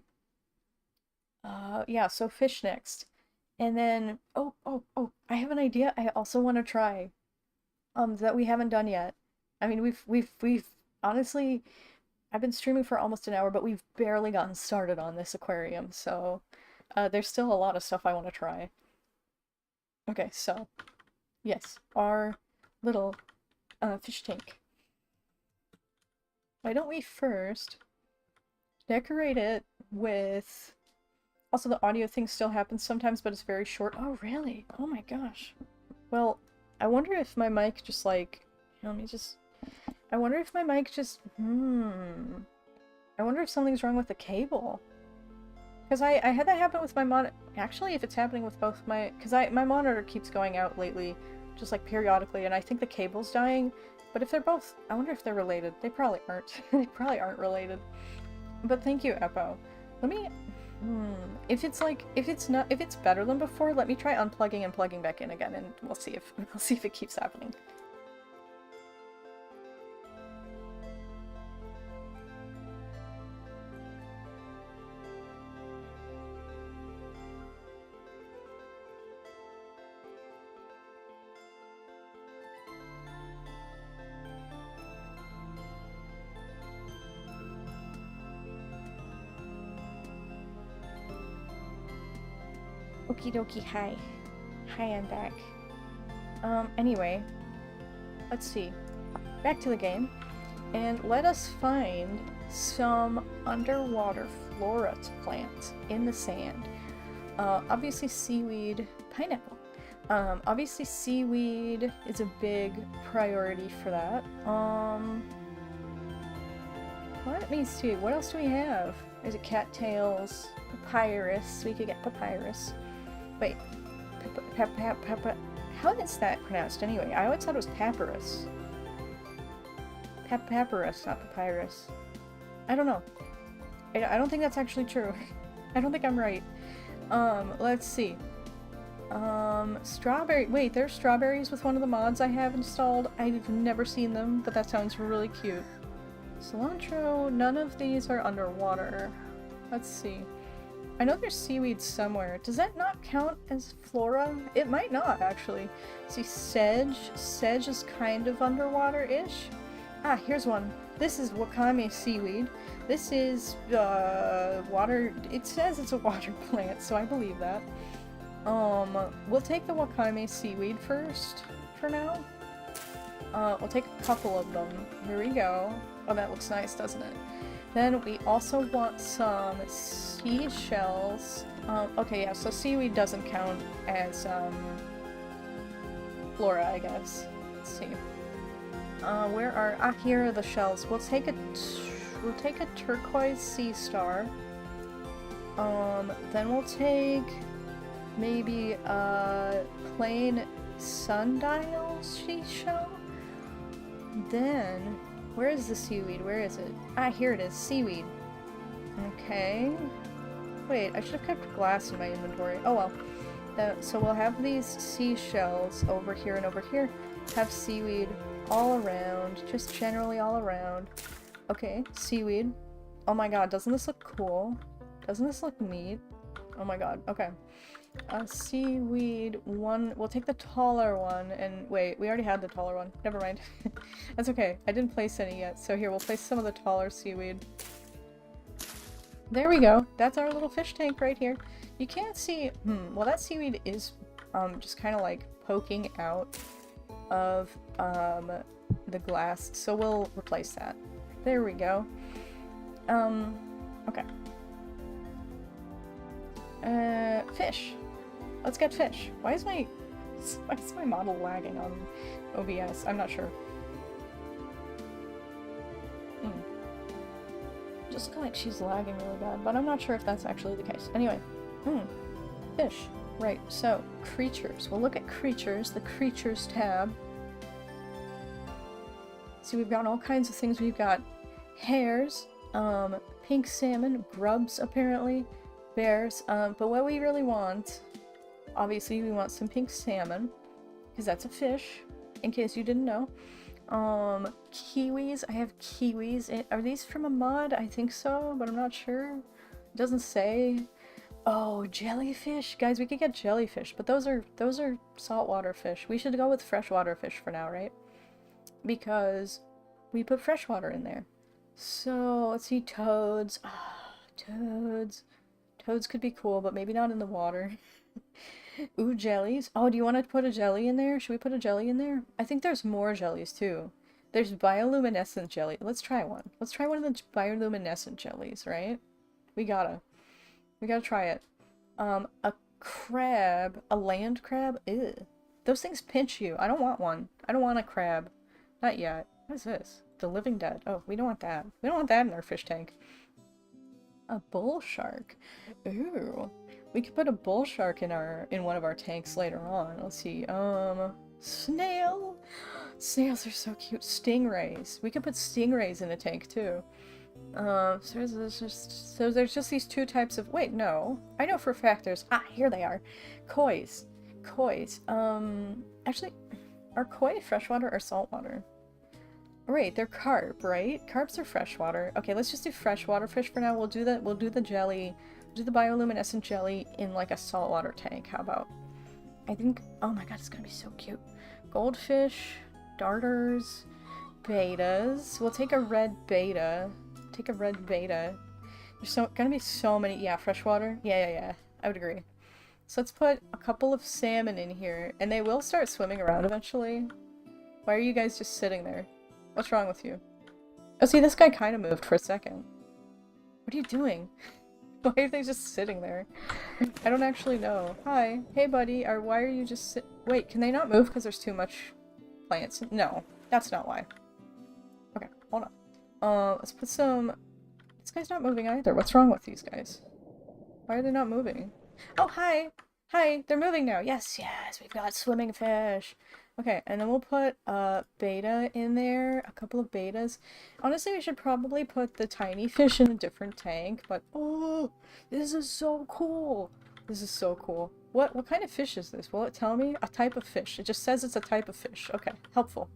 yeah, so fish next. And then, oh, I have an idea I also want to try, that we haven't done yet. I mean, we've honestly, I've been streaming for almost an hour, but we've barely gotten started on this aquarium, so there's still a lot of stuff I want to try. Okay, so, yes, our little fish tank. Why don't we first decorate it with... Also, the audio thing still happens sometimes, but it's very short. Oh, really? Oh my gosh. Well, I wonder if my mic just like... Let me just... I wonder if my mic just... I wonder if something's wrong with the cable. Because I had that happen with my monitor. Actually, if it's happening with both my... Because my monitor keeps going out lately, just like periodically, and I think the cable's dying. But if they're both... I wonder if they're related. They probably aren't. They probably aren't related. But thank you, Eppo. Let me... If it's like... If it's better than before, let me try unplugging and plugging back in again, and we'll see if it keeps happening. Okie dokie, hi. Hi, I'm back. Anyway, let's see. Back to the game. And let us find some underwater flora to plant in the sand. Obviously seaweed, pineapple. Obviously seaweed is a big priority for that. Let me see, what else do we have? Is it cattails? Papyrus, we could get papyrus. Wait, how is that pronounced anyway? I always thought it was papyrus. Papyrus, not papyrus. I don't know. I don't think that's actually true. I don't think I'm right. Let's see. Strawberry. Wait, there's strawberries with one of the mods I have installed. I've never seen them, but that sounds really cute. Cilantro. None of these are underwater. Let's see. I know there's seaweed somewhere. Does that not count as flora? It might not, actually. See, sedge. Sedge is kind of underwater-ish. Ah, here's one. This is wakame seaweed. This is water. It says it's a water plant, so I believe that. We'll take the wakame seaweed first for now. We'll take a couple of them. Here we go. Oh, that looks nice, doesn't it? Then we also want some seashells. Okay, yeah, so seaweed doesn't count as, flora, I guess. Let's see. Where are... here are the shells. We'll take a turquoise sea star. Then we'll take maybe a plain sundial seashell. Then, where is the seaweed? Where is it? Here it is. Seaweed. Okay. Wait, I should have kept glass in my inventory. Oh well. So we'll have these seashells over here and over here. Have seaweed all around. Just generally all around. Okay, seaweed. Oh my god, doesn't this look cool? Doesn't this look neat? Oh my god, okay. Seaweed one. We'll take the taller one, and wait, we already had the taller one. Never mind. That's okay. I didn't place any yet, so here, we'll place some of the taller seaweed. There we go. That's our little fish tank right here. You can't see... well, that seaweed is, just kind of, like, poking out of, the glass, so we'll replace that. There we go. Okay. Fish. Let's get fish. Why is my model lagging on OBS? I'm not sure. Just looking like she's lagging really bad, but I'm not sure if that's actually the case. Anyway. Fish. Right, so, creatures. We'll look at creatures, the creatures tab. See, we've got all kinds of things. We've got hares, pink salmon, grubs, apparently, bears, but what we really want, obviously, we want some pink salmon, because that's a fish, in case you didn't know. Kiwis, I have kiwis. Are these from a mud? I think so, but I'm not sure. It doesn't say. Oh, jellyfish! Guys, we could get jellyfish, but those are saltwater fish. We should go with freshwater fish for now, right? Because we put freshwater in there. So, let's see, toads. Toads. Toads could be cool, but maybe not in the water. Ooh, jellies. Oh, do you want to put a jelly in there? Should we put a jelly in there? I think there's more jellies, too. There's bioluminescent jelly. Let's try one. Let's try one of the bioluminescent jellies, right? We gotta try it. A crab. A land crab? Ew. Those things pinch you. I don't want one. I don't want a crab. Not yet. What is this? The living dead. Oh, we don't want that. We don't want that in our fish tank. A bull shark. Ooh. We could put a bull shark in one of our tanks later on. Let's see. Snail. Snails are so cute. Stingrays. We could put stingrays in a tank too. So there's just these two types of. Wait, no. I know for a fact there's. Here they are. Kois. Kois. Actually, are koi freshwater or saltwater? Right, they're carp, right? Carps are freshwater. Okay, let's just do freshwater fish for now. We'll do the jelly. Do the bioluminescent jelly in like a saltwater tank. How about? I think. Oh my god, it's gonna be so cute. Goldfish, darters, betas. We'll take a red beta. Take a red beta. There's gonna be so many. Yeah, freshwater. Yeah. I would agree. So let's put a couple of salmon in here, and they will start swimming around eventually. Why are you guys just sitting there? What's wrong with you? Oh, see, this guy kind of moved for a second. What are you doing? Why are they just sitting there? I don't actually know. Hi. Hey, buddy. Why are you just Wait, can they not move because there's too much plants? No, that's not why. Okay, hold on. Let's put some... This guy's not moving either. What's wrong with these guys? Why are they not moving? Oh, hi! Hi! They're moving now! Yes, we've got swimming fish! Okay, and then we'll put beta in there, a couple of betas. Honestly, we should probably put the tiny fish in a different tank, but oh, this is so cool. This is so cool. What kind of fish is this? Will it tell me? A type of fish. It just says it's a type of fish. Okay, helpful.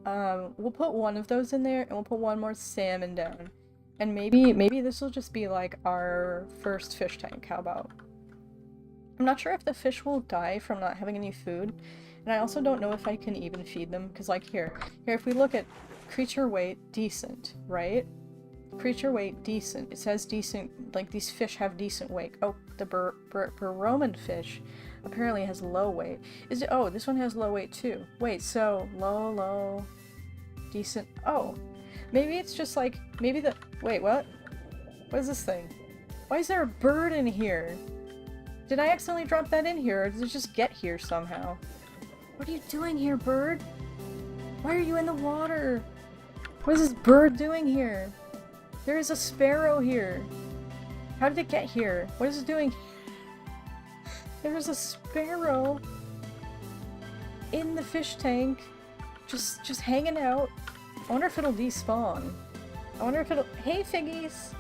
We'll put one of those in there, and we'll put one more salmon down. And maybe this will just be like our first fish tank. How about? I'm not sure if the fish will die from not having any food. And I also don't know if I can even feed them, because like here, if we look at creature weight decent, right? Creature weight decent. It says decent, like these fish have decent weight. Oh, the Roman fish apparently has low weight. Is it? Oh, this one has low weight too. Wait, so low, decent. Oh, maybe it's just like, maybe the, wait, what? What is this thing? Why is there a bird in here? Did I accidentally drop that in here, or did it just get here somehow? What are you doing here, bird? Why are you in the water? What is this bird doing here? There is a sparrow here. How did it get here? What is it doing? There's a sparrow in the fish tank, just hanging out. I wonder if it'll despawn. I wonder if it'll- Hey, Figgies!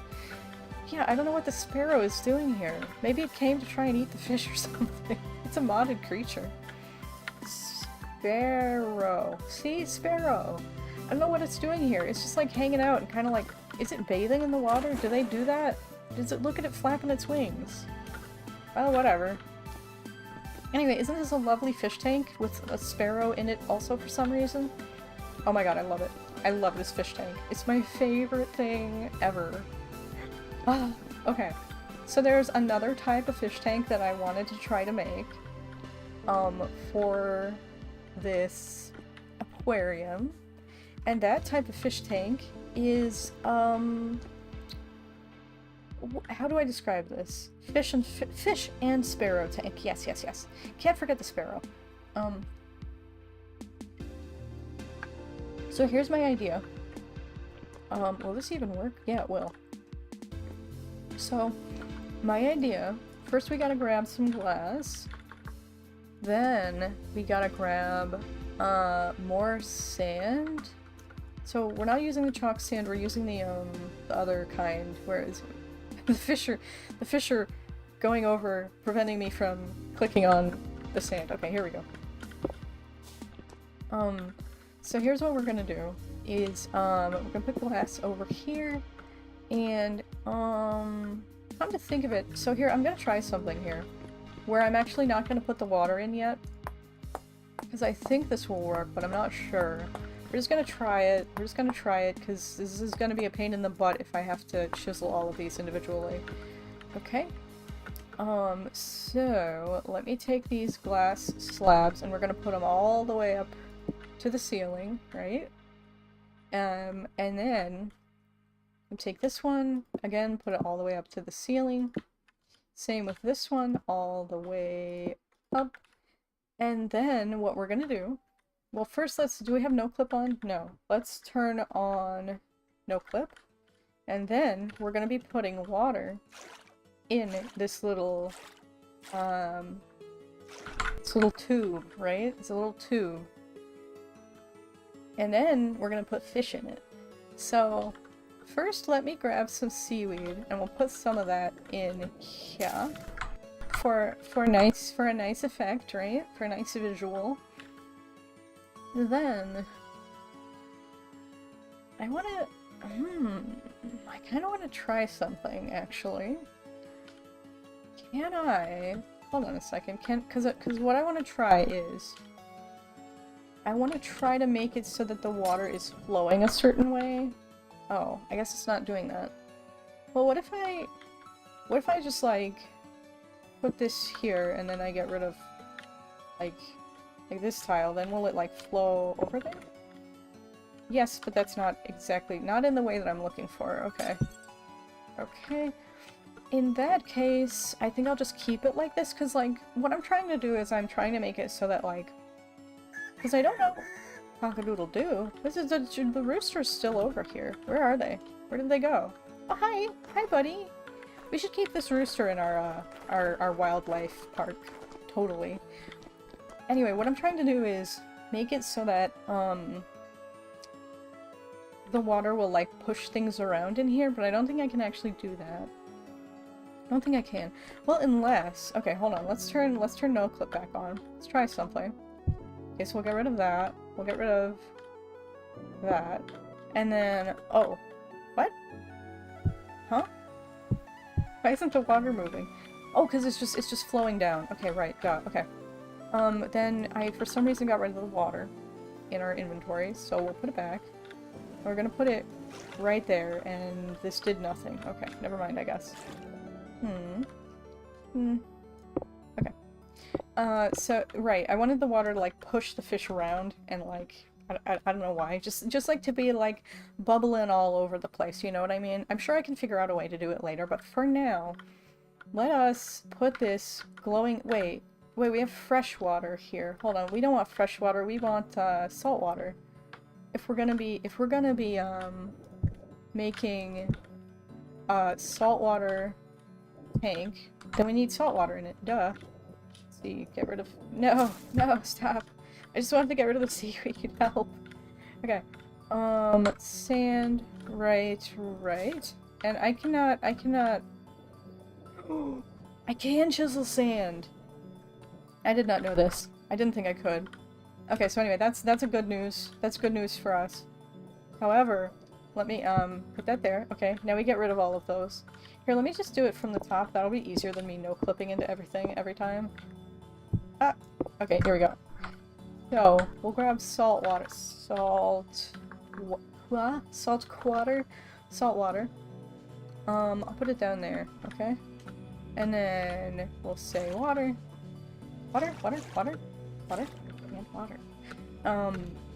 Yeah, I don't know what the sparrow is doing here. Maybe it came to try and eat the fish or something. It's a modded creature. Sparrow. See? Sparrow. I don't know what it's doing here. It's just like hanging out and kind of like... Is it bathing in the water? Do they do that? Does it look at it flapping its wings? Oh, whatever. Anyway, isn't this a lovely fish tank with a sparrow in it also for some reason? Oh my god, I love it. I love this fish tank. It's my favorite thing ever. Ah, okay. So there's another type of fish tank that I wanted to try to make for this aquarium. And that type of fish tank is, how do I describe this? Fish and sparrow tank. Yes, yes, yes. Can't forget the sparrow. So here's my idea. Will this even work? Yeah, it will. So, my idea, first we gotta grab some glass, then we gotta grab, more sand. So we're not using the chalk sand, we're using the other kind, whereas the fish are going over, preventing me from clicking on the sand. Okay, here we go. So here's what we're gonna do, is, we're gonna put glass over here, and, come to think of it, so here, I'm gonna try something here, where I'm actually not gonna put the water in yet, because I think this will work, but I'm not sure. We're just gonna try it, because this is gonna be a pain in the butt if I have to chisel all of these individually. Okay? So, let me take these glass slabs, and we're gonna put them all the way up to the ceiling, right? And then take this one, again, put it all the way up to the ceiling. Same with this one, all the way up. And then what we're gonna do, well, first do we have no clip on? No. Let's turn on no clip. And then we're gonna be putting water in this little tube, right? It's a little tube. And then we're gonna put fish in it. So, first, let me grab some seaweed, and we'll put some of that in here for a nice effect, right? For a nice visual. Then I kind of want to try something actually. Can I? Hold on a second. Because what I want to try is I want to try to make it so that the water is flowing a certain way. Oh, I guess it's not doing that. Well, what if I just, like, put this here, and then I get rid of, like this tile, then will it, like, flow over there? Yes, but that's not in the way that I'm looking for. Okay. Okay. In that case, I think I'll just keep it like this, because, like, what I'm trying to do is I'm trying to make it so that, like, because I don't know cock-a-doodle-doo. The rooster's still over here. Where are they? Where did they go? Oh, hi! Hi, buddy! We should keep this rooster in our wildlife park. Totally. Anyway, what I'm trying to do is make it so that, the water will, like, push things around in here, but I don't think I can actually do that. I don't think I can. Well, unless... Okay, hold on. Let's turn no clip back on. Let's try something. Okay, so we'll get rid of that. We'll get rid of that. And then... Oh. What? Huh? Why isn't the water moving? Oh, because it's just flowing down. Okay, right. Duh. Okay. Then I, for some reason, got rid of the water in our inventory, so we'll put it back. We're gonna put it right there, and this did nothing. Okay, never mind, I guess. Okay. So, right, I wanted the water to, like, push the fish around, and, like, I don't know why. Just like to be, like, bubbling all over the place, you know what I mean? I'm sure I can figure out a way to do it later, but for now, let us put this glowing... Wait, we have fresh water here. Hold on, we don't want fresh water, we want, salt water. If we're gonna be, making a saltwater tank, then we need salt water in it, duh. Let's see, get rid of... No, stop. I just wanted to get rid of the seaweed, help. Okay, sand, right. And I cannot... I can chisel sand! I did not know this. I didn't think I could. Okay, so anyway, that's a good news. That's good news for us. However, let me, put that there. Okay, now we get rid of all of those. Here, let me just do it from the top. That'll be easier than me no-clipping into everything every time. Ah! Okay, here we go. So, we'll grab salt water. Salt water. I'll put it down there, okay? And then we'll say water. Water. And water.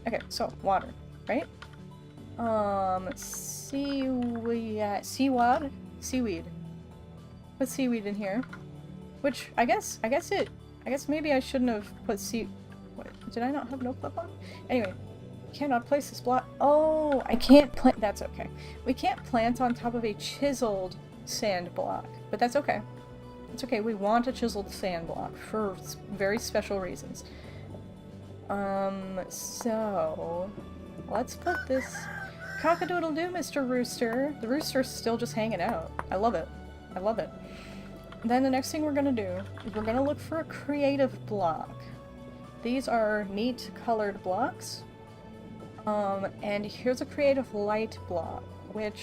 Okay, so water, right? Seaweed. Put seaweed in here. Which, I guess maybe I shouldn't have put what, did I not have no clip on? Anyway, cannot place this block. Oh, I can't plant, that's okay. We can't plant on top of a chiseled sand block, but that's okay. It's okay, we want a chiseled sand block for very special reasons. So... let's put this... Cock-a-doodle-doo, Mr. Rooster! The rooster's still just hanging out. I love it. Then the next thing we're gonna do is we're gonna look for a creative block. These are neat colored blocks. And here's a creative light block, which...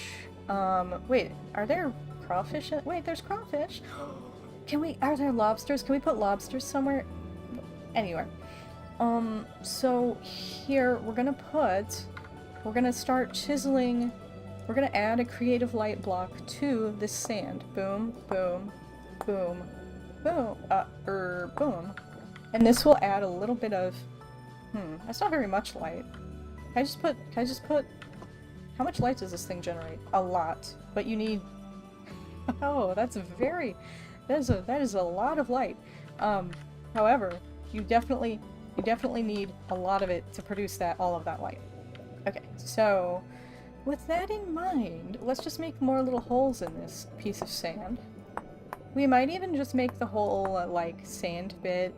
wait, are there crawfish? Wait, there's crawfish! Are there lobsters? Can we put lobsters somewhere? Anywhere. So here we're gonna start chiseling, we're gonna add a creative light block to this sand. Boom, boom, boom, boom, boom. And this will add a little bit of, that's not very much light. Can I just put, how much light does this thing generate? A lot. But you need, oh, that is a lot of light. However, you definitely need a lot of it to produce all of that light. Okay, so with that in mind, let's just make more little holes in this piece of sand. We might even just make the whole, like, sand bit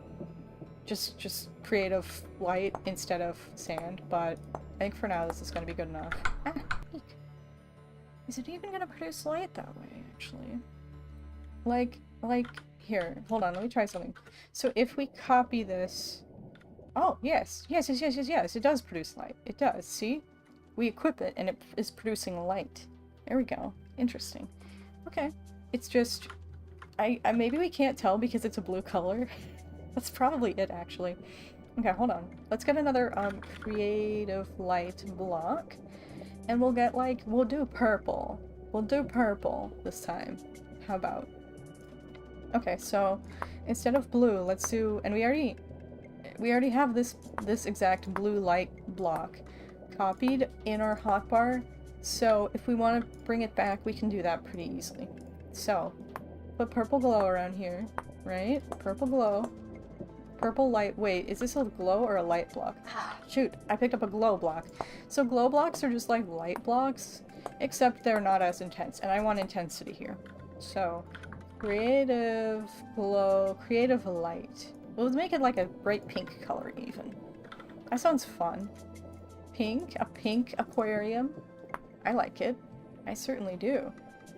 just creative light instead of sand, but I think for now this is gonna be good enough. Ah, eek. Is it even gonna produce light that way, actually? Like, here, hold on, let me try something. So if we copy this... Oh, yes, it does produce light. It does, see? We equip it and it is producing light. There we go. Interesting. Okay. It's just... maybe we can't tell because it's a blue color. That's probably it, actually. Okay, hold on. Let's get another, creative light block. And we'll get, like, we'll do purple. We'll do purple this time. How about? Okay, so instead of blue, let's do... And we already have this exact blue light block copied in our hotbar, so if we want to bring it back, we can do that pretty easily. So, put purple glow around here, right? Purple glow. Purple light. Wait, is this a glow or a light block? Shoot, I picked up a glow block. So glow blocks are just like light blocks, except they're not as intense, and I want intensity here. So, creative glow, creative light. We'll make it like a bright pink color, even. That sounds fun. Pink? A pink aquarium? I like it. I certainly do.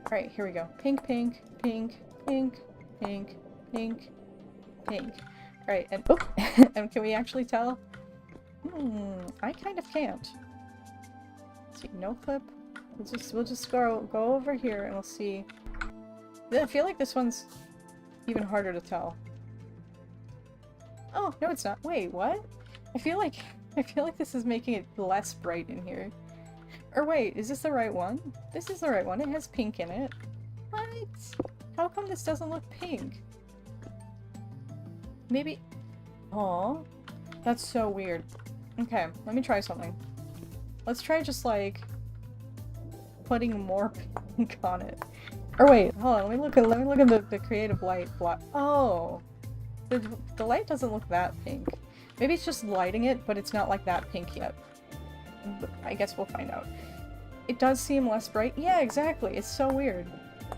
Alright, here we go. Pink, pink, pink, pink, pink, pink, pink. Alright, and oh, and can we actually tell? I kind of can't. Let's see, no clip. We'll just go over here and we'll see. I feel like this one's even harder to tell. Oh, no it's not. Wait, what? I feel like this is making it less bright in here. Or wait, is this the right one? This is the right one. It has pink in it. What? How come this doesn't look pink? Maybe... Aw. That's so weird. Okay, let me try something. Let's try just, like, putting more pink on it. Or wait, hold on, let me look at the creative light block. Oh! The light doesn't look that pink. Maybe it's just lighting it, but it's not, like, that pink yet. But I guess we'll find out. It does seem less bright. Yeah, exactly. It's so weird.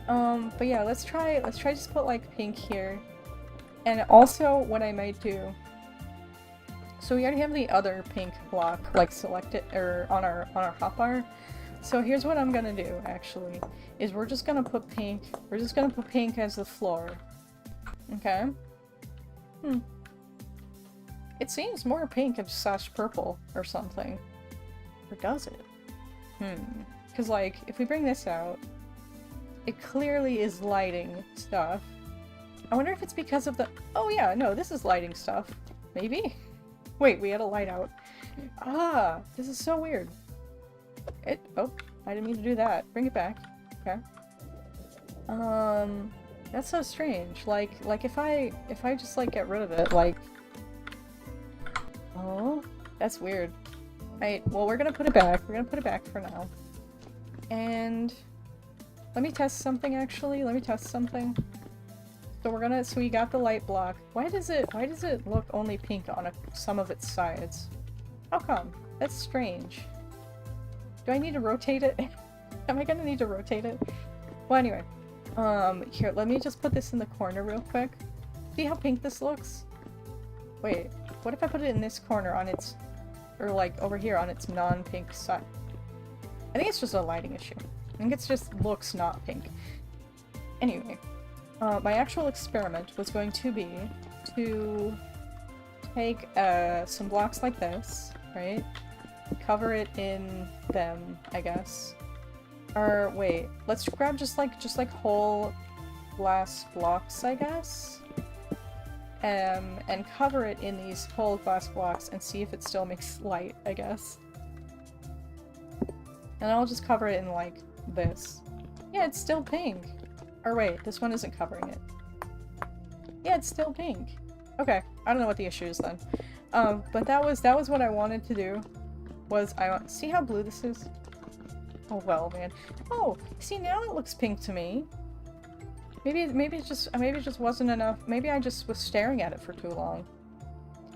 But yeah, let's try just put like pink here. And also what I might do, so we already have the other pink block like selected or on our hotbar. So here's what I'm gonna do actually, is we're just gonna put pink as the floor. Okay? It seems more pink and slash purple or something. Or does it? Because, like, if we bring this out, it clearly is lighting stuff. I wonder if it's because of the- Oh yeah, no, this is lighting stuff. Maybe? Wait, we had a light out. Ah, this is so weird. Oh, I didn't mean to do that. Bring it back. Okay. That's so strange. Like if I just, like, get rid of it, like... Oh, that's weird. Right, well, we're gonna put it back. We're gonna put it back for now. And let me test something, actually. Let me test something. So we got the light block. Why does it look only pink on some of its sides? How come? That's strange. Do I need to rotate it? Am I gonna need to rotate it? Well, anyway. Here, let me just put this in the corner real quick. See how pink this looks? Wait, what if I put it in this corner on its... or like over here on its non-pink side? I think it's just a lighting issue. I think it's just looks not pink. Anyway, my actual experiment was going to be to take some blocks like this, right? Cover it in them, I guess. Or wait, let's grab just like whole glass blocks, I guess. And cover it in these whole glass blocks and see if it still makes light, I guess. And I'll just cover it in, like, this. Yeah, it's still pink. Or wait, this one isn't covering it. Yeah, it's still pink. Okay, I don't know what the issue is then. But that was what I wanted to do. See how blue this is? Oh well, man. Oh, see, now it looks pink to me. Maybe it just wasn't enough. Maybe I just was staring at it for too long.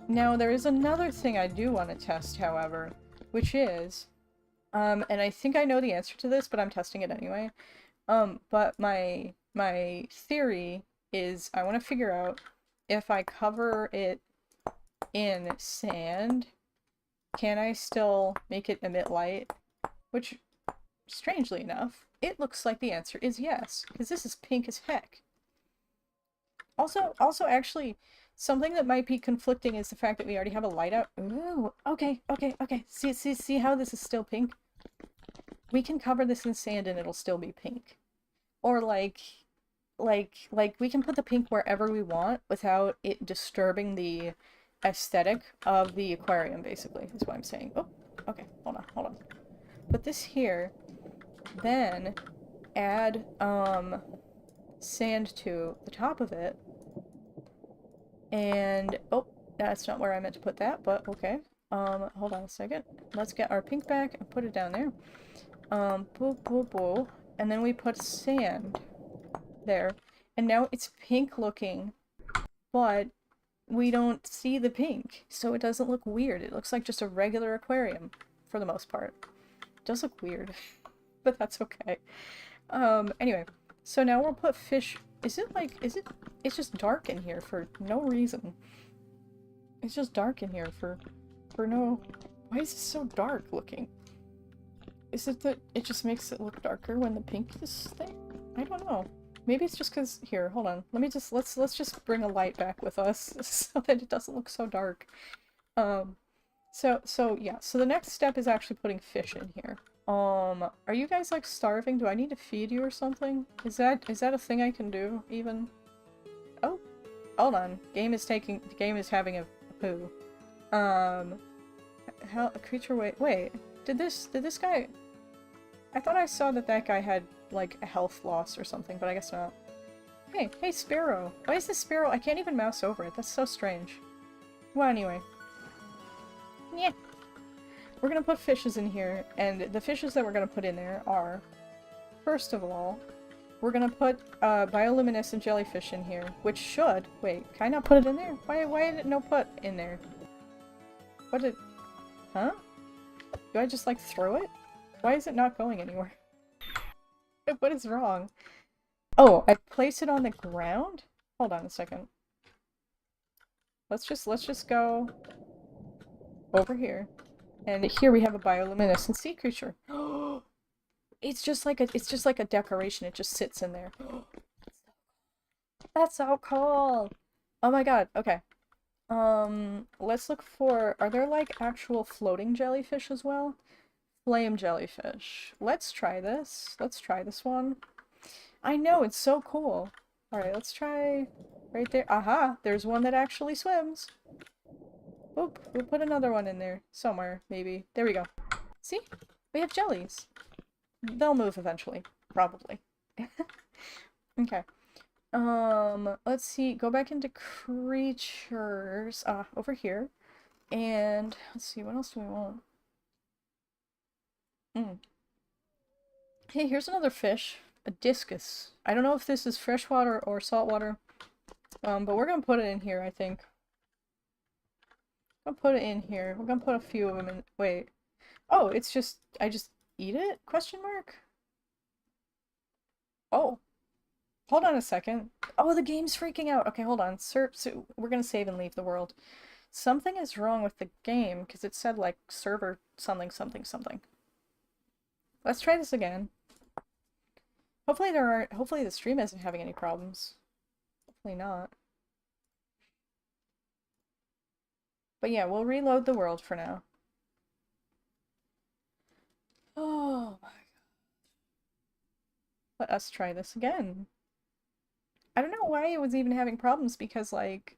Now, there is another thing I do want to test, however, which is, and I think I know the answer to this, but I'm testing it anyway. But my theory is I want to figure out if I cover it in sand, can I still make it emit light? Which, strangely enough, it looks like the answer is yes, because this is pink as heck. Also, actually, something that might be conflicting is the fact that we already have a light out. Ooh, okay. See how this is still pink? We can cover this in sand and it'll still be pink. Or like we can put the pink wherever we want without it disturbing the aesthetic of the aquarium, basically, is what I'm saying. Oh, okay, hold on. Put this here, then add, sand to the top of it, and, oh, that's not where I meant to put that, but okay. Hold on a second. Let's get our pink back and put it down there. Boo, and then we put sand there, and now it's pink looking, but we don't see the pink, so it doesn't look weird. It looks like just a regular aquarium, for the most part. It does look weird, but that's okay. Anyway, so now we'll put fish. It's just dark in here for no reason. It's just dark in here for no... Why is it so dark looking? Is it that it just makes it look darker when the pink is there? I don't know. Maybe it's just because... Here, hold on. Let's just bring a light back with us so that it doesn't look so dark. So yeah. So the next step is actually putting fish in here. Are you guys, like, starving? Do I need to feed you or something? Is that a thing I can do, even? Oh, hold on. The game is having a poo. How a creature wait, did this guy... I thought I saw that that guy had, like, a health loss or something, but I guess not. Hey, hey, Sparrow. Why is this Sparrow? I can't even mouse over it. That's so strange. Well, anyway. Yeah. We're gonna put fishes in here, and the fishes that we're gonna put in there are, first of all, we're gonna put bioluminescent jellyfish in here, which should... Wait, can I not put it in there? Why did it no put in there? What did... Huh? Do I just, like, throw it? Why is it not going anywhere? What is wrong? Oh, I place it on the ground? Hold on a second. Let's just go over here. And here we have a bioluminescent sea creature. It's just like a decoration. It just sits in there. That's so cool. Oh my god. Okay. Let's look for, are there like actual floating jellyfish as well? Flame jellyfish. Let's try this. Let's try this one. I know, it's so cool. Alright, let's try right there. Aha! There's one that actually swims. Oop, we'll put another one in there. Somewhere, maybe. There we go. See? We have jellies. They'll move eventually. Probably. Okay. Let's see. Go back into creatures. Over here. And let's see, what else do we want? Hey, here's another fish. A discus. I don't know if this is freshwater or saltwater. But we're gonna put it in here, I think. I'll put it in here. We're gonna put a few of them in. Wait. Oh, it's just... I just eat it? Question mark? Oh. Hold on a second. Oh, the game's freaking out. Okay, hold on. So we're gonna save and leave the world. Something is wrong with the game, because it said, like, server something something something. Let's try this again. Hopefully the stream isn't having any problems. Hopefully not. But yeah, we'll reload the world for now. Oh my god. Let us try this again. I don't know why it was even having problems because like,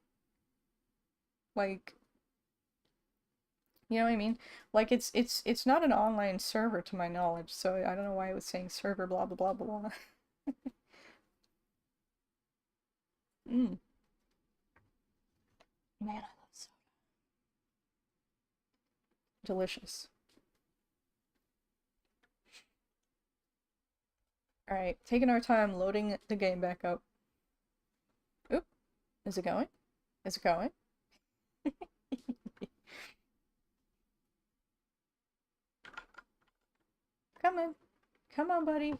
you know what I mean? Like it's not an online server to my knowledge, so I don't know why it was saying server blah blah blah blah. Mm. Man, I love soda. Delicious. Alright, taking our time loading the game back up. Oop. Is it going? Is it going? Come on. Come on, buddy.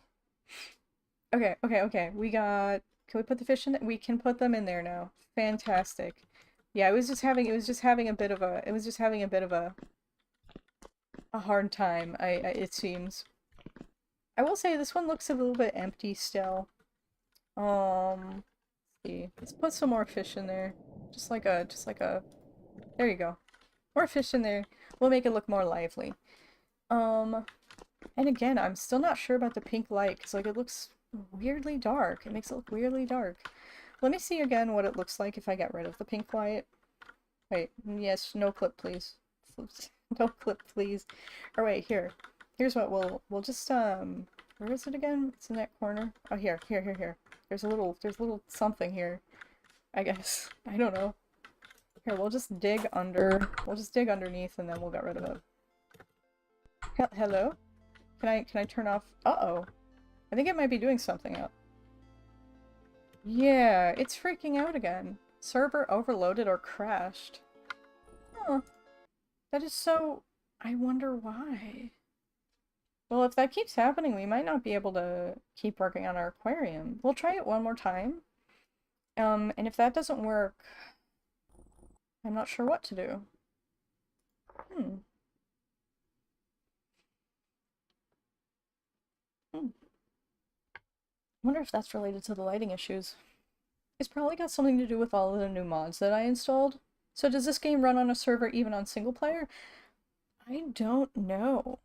Okay, okay, okay. We got... Can we put the fish in there? We can put them in there now. Fantastic. Yeah, it was just having a bit of a hard time, it seems. I will say this one looks a little bit empty still. Let's see. Let's put some more fish in there. Just like a, there you go. More fish in there. We'll make it look more lively. And again, I'm still not sure about the pink light, because like it looks weirdly dark. It makes it look weirdly dark. Let me see again what it looks like if I get rid of the pink light. Wait, yes, no clip, please. No clip, please. Or wait, here. Here's what we'll just, where is it again? It's in that corner. Oh, here. There's a little something here, I guess. I don't know. Here, we'll just dig underneath and then we'll get rid of it. Hello? Can I turn off? Uh-oh. I think it might be doing something out. Yeah, it's freaking out again. Server overloaded or crashed. Huh. That is so... I wonder why. Well, if that keeps happening, we might not be able to keep working on our aquarium. We'll try it one more time. And if that doesn't work, I'm not sure what to do. I wonder if that's related to the lighting issues. It's probably got something to do with all of the new mods that I installed. So does this game run on a server even on single player? I don't know.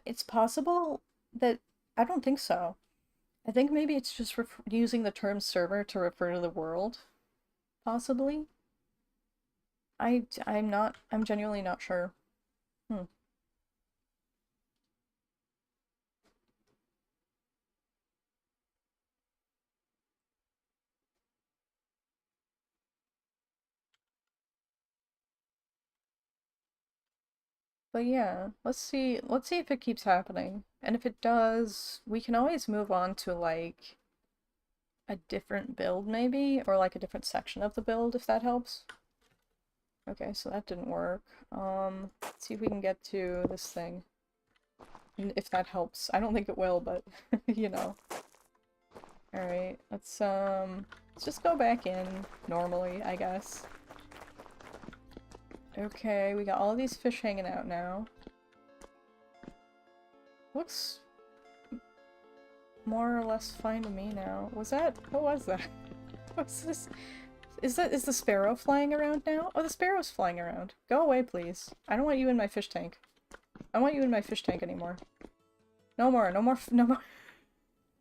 It's possible that... I don't think so. I think maybe it's just using the term server to refer to the world. Possibly. I'm genuinely not sure. But yeah, let's see if it keeps happening. And if it does, we can always move on to like a different build maybe, or like a different section of the build if that helps. Okay, so that didn't work. Let's see if we can get to this thing. And if that helps. I don't think it will, but you know. Alright, let's just go back in normally, I guess. Okay, we got all these fish hanging out now. Looks more or less fine to me now. Was that? What was that? What's this? Is the sparrow flying around now? Oh, the sparrow's flying around. Go away, please. I don't want you in my fish tank. I don't want you in my fish tank anymore. No more, no more, no more.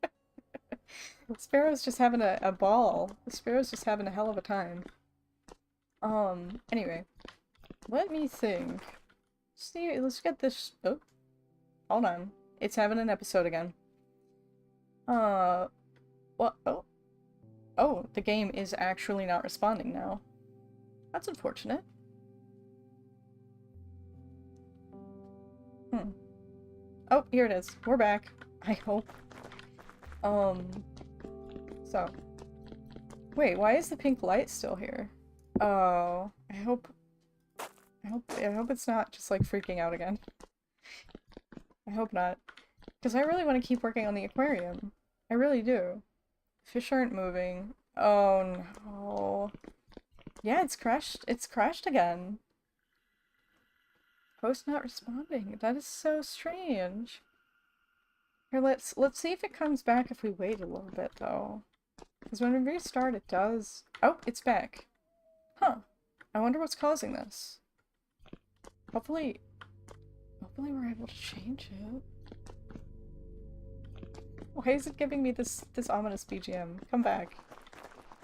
The sparrow's just having a ball. The sparrow's just having a hell of a time. Anyway. Let me think. See, let's get this. Oh, hold on. It's having an episode again. What? Oh. Oh, the game is actually not responding now. That's unfortunate. Oh, here it is. We're back. I hope. So. Wait, why is the pink light still here? Oh, I hope it's not just like freaking out again. I hope not. Because I really want to keep working on the aquarium. I really do. Fish aren't moving. Oh no. Yeah, it's crashed. It's crashed again. Host not responding. That is so strange. Here, let's see if it comes back if we wait a little bit though. Because when we restart it does. Oh, it's back. Huh. I wonder what's causing this. Hopefully we're able to change it. Why is it giving me this ominous BGM? Come back.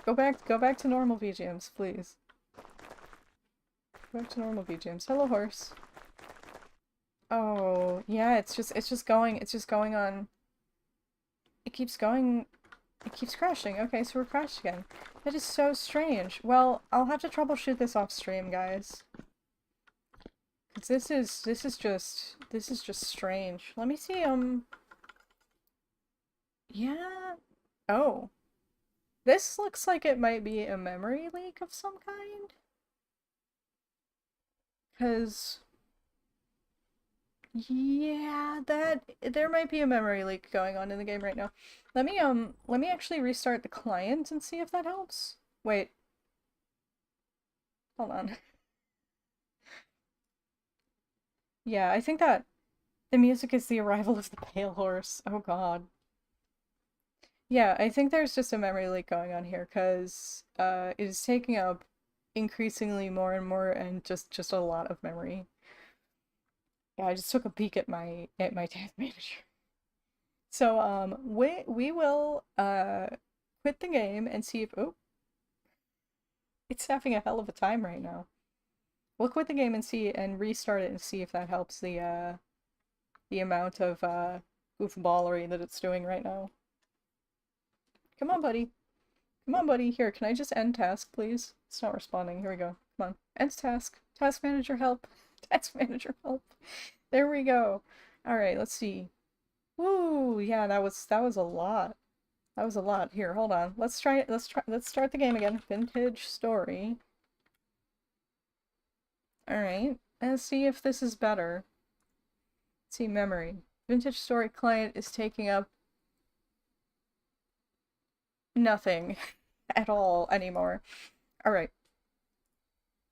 Go back to normal BGMs, please. Go back to normal BGMs. Hello, horse. Oh, yeah, it's just going on. It keeps crashing. Okay, so we're crashed again. That is so strange. Well, I'll have to troubleshoot this off stream, guys. This is just strange. Let me see, yeah. Oh. This looks like it might be a memory leak of some kind. 'Cause yeah, there might be a memory leak going on in the game right now. Let me actually restart the client and see if that helps. Wait. Hold on. Yeah, I think that the music is the arrival of the pale horse. Oh god. Yeah, I think there's just a memory leak going on here because it is taking up increasingly more and more and just a lot of memory. Yeah, I just took a peek at my task manager. So we will quit the game and see if oh, it's having a hell of a time right now. We'll quit the game and see and restart it and see if that helps the amount of goofballery that it's doing right now. Come on, buddy. Come on, buddy. Here, can I just end task, please? It's not responding. Here we go. Come on. End task. Task manager help. Task manager help. There we go. Alright, let's see. Woo! Yeah, that was a lot. That was a lot. Here, hold on. Let's start the game again. Vintage story. Alright. Let's see if this is better. Let's see, memory. Vintage story client is taking up nothing at all anymore. Alright.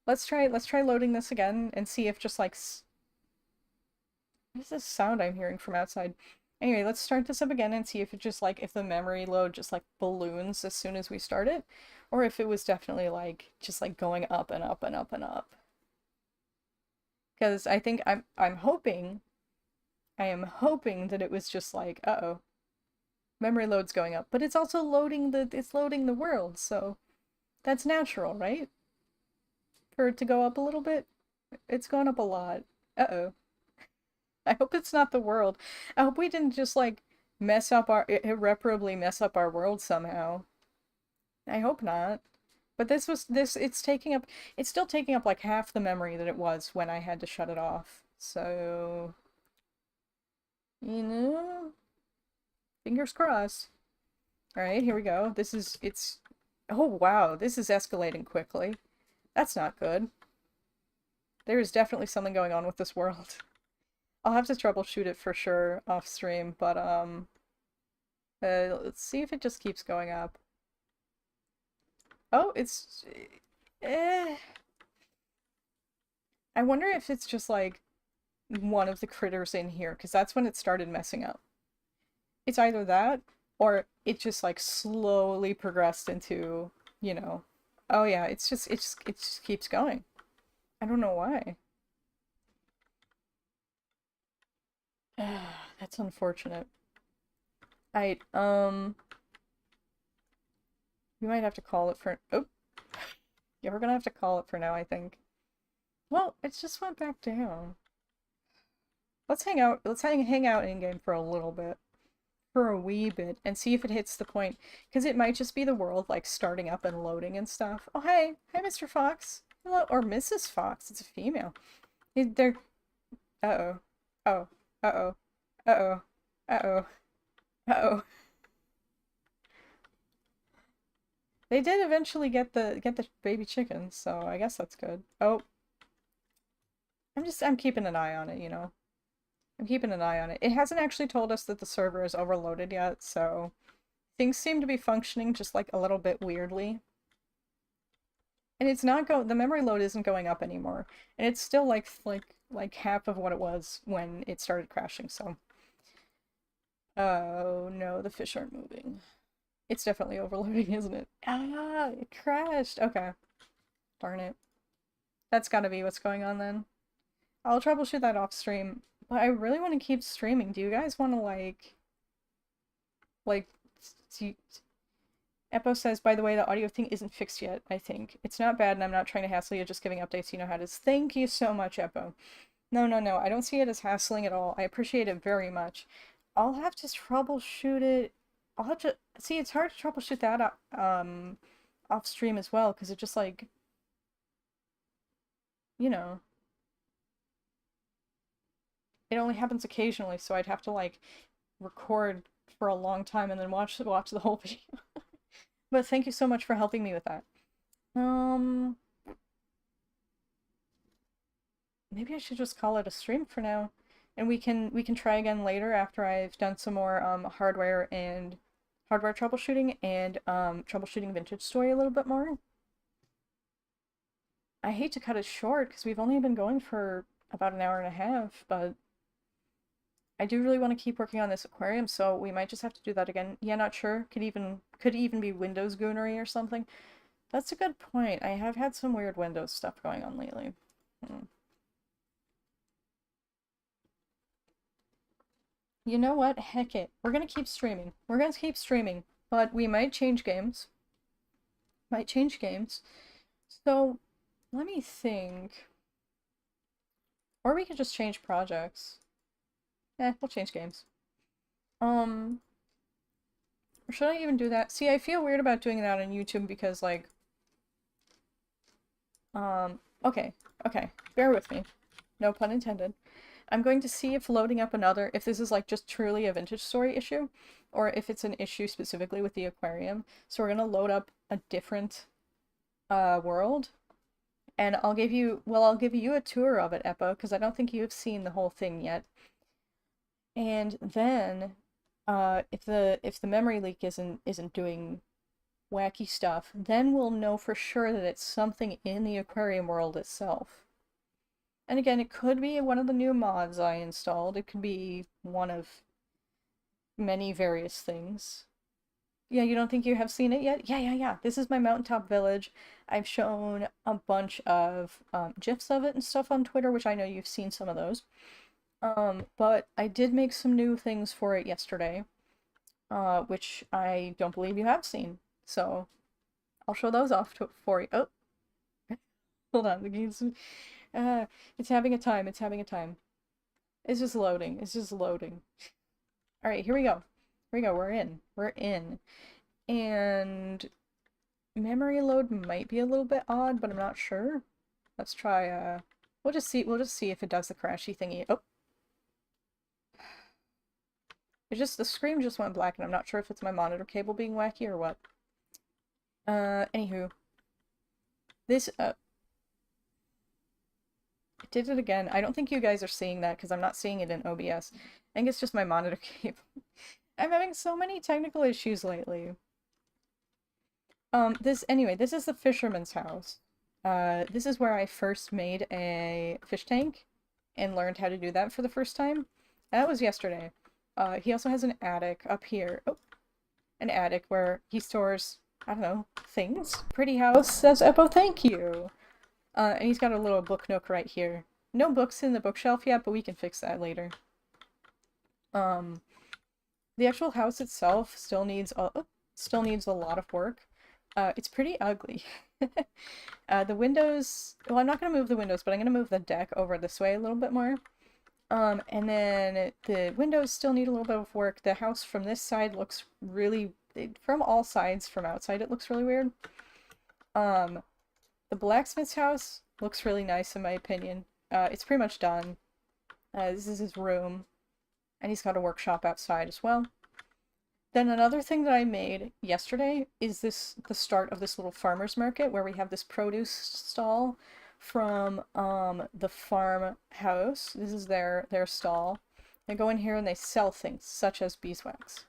Let's try loading this again and see if just like what is this sound I'm hearing from outside? Anyway, let's start this up again and see if it just like if the memory load just like balloons as soon as we start it, or if it was definitely like just like going up and up and up and up. Because I think I am hoping that it was just like, uh-oh. Memory load's going up, but it's also loading the world, so that's natural, right? For it to go up a little bit. It's gone up a lot. Uh-oh. I hope it's not the world. I hope we didn't just like irreparably mess up our world somehow. I hope not. But it's still taking up like half the memory that it was when I had to shut it off. So, you know, fingers crossed. Alright, here we go. Oh wow, this is escalating quickly. That's not good. There is definitely something going on with this world. I'll have to troubleshoot it for sure off stream, but let's see if it just keeps going up. Oh, it's eh. I wonder if it's just like one of the critters in here, because that's when it started messing up. It's either that or it just like slowly progressed into, you know. Oh yeah, it just keeps going. I don't know why. That's unfortunate. I we might have to call it for oh yeah, we're gonna have to call it for now, I think. Well, it just went back down. Let's hang out. Let's hang out in game for a little bit. For a wee bit and see if it hits the point. Because it might just be the world like starting up and loading and stuff. Oh hey. Hi Mr. Fox. Hello. Or Mrs. Fox. It's a female. They're uh-oh. Oh. Uh-oh. Uh-oh. Uh-oh. Uh-oh. They did eventually get the baby chickens, so I guess that's good. Oh. I'm keeping an eye on it, you know. I'm keeping an eye on it. It hasn't actually told us that the server is overloaded yet, so things seem to be functioning just like a little bit weirdly. And it's not the memory load isn't going up anymore. And it's still like half of what it was when it started crashing, so. Oh no, the fish aren't moving. It's definitely overloading, isn't it? Ah, it crashed. Okay. Darn it. That's gotta be what's going on then. I'll troubleshoot that off stream, but I really want to keep streaming. Do you guys want to like, see, Eppo says, by the way, the audio thing isn't fixed yet, I think. It's not bad, and I'm not trying to hassle you, just giving updates, you know how it is. Thank you so much, Eppo. No, no, no, I don't see it as hassling at all. I appreciate it very much. I'll have to troubleshoot it. I'll have to... See, it's hard to troubleshoot that off stream as well, because it just, like... You know... It only happens occasionally, so I'd have to, like, record for a long time and then watch the whole video. But thank you so much for helping me with that. Maybe I should just call it a stream for now. And we can try again later after I've done some more hardware troubleshooting and troubleshooting Vintage Story a little bit more. I hate to cut it short because we've only been going for about an hour and a half, but I do really want to keep working on this aquarium, so we might just have to do that again. Yeah, not sure. Could even be Windows Goonery or something. That's a good point. I have had some weird Windows stuff going on lately. You know what? Heck it. We're gonna keep streaming. We're gonna keep streaming, but we might change games. Might change games. So, let me think. Or we could just change projects. We'll change games. Or should I even do that? See, I feel weird about doing that on YouTube because, like... okay. Okay. Bear with me. No pun intended. I'm going to see if loading up if this is like just truly a Vintage Story issue, or if it's an issue specifically with the aquarium. So we're gonna load up a different world, and I'll give you a tour of it, Eppo, because I don't think you've seen the whole thing yet. And then, if the memory leak isn't doing wacky stuff, then we'll know for sure that it's something in the aquarium world itself. And again, it could be one of the new mods I installed. It could be one of many various things. Yeah, you don't think you have seen it yet? Yeah. This is my mountaintop village. I've shown a bunch of GIFs of it and stuff on Twitter, which I know you've seen some of those. But I did make some new things for it yesterday, which I don't believe you have seen. So I'll show those off for you. Oh, hold on. It's having a time. It's having a time. It's just loading. It's just loading. All right, here we go. Here we go. We're in. We're in. And memory load might be a little bit odd, but I'm not sure. Let's try We'll just see if it does the crashy thingy. Oh, the screen just went black, and I'm not sure if it's my monitor cable being wacky or what. Anywho, this it did it again. I don't think you guys are seeing that because I'm not seeing it in OBS. I think it's just my monitor cable. I'm having so many technical issues lately. Anyway, this is the fisherman's house. This is where I first made a fish tank and learned how to do that for the first time. That was yesterday. He also has an attic up here. Oh, an attic where he stores, I don't know, things. Pretty house, says Eppo, thank you. And he's got a little book nook right here. No books in the bookshelf yet, but we can fix that later. The actual house itself still needs a lot of work. It's pretty ugly. The windows, well, I'm not going to move the windows, but I'm going to move the deck over this way a little bit more. And then the windows still need a little bit of work. The house from this side looks really, from all sides from outside, it looks really weird. The blacksmith's house looks really nice in my opinion. It's pretty much done. This is his room. And he's got a workshop outside as well. Then another thing that I made yesterday is the start of this little farmer's market where we have this produce stall from the farmhouse. This is their stall. They go in here and they sell things such as beeswax.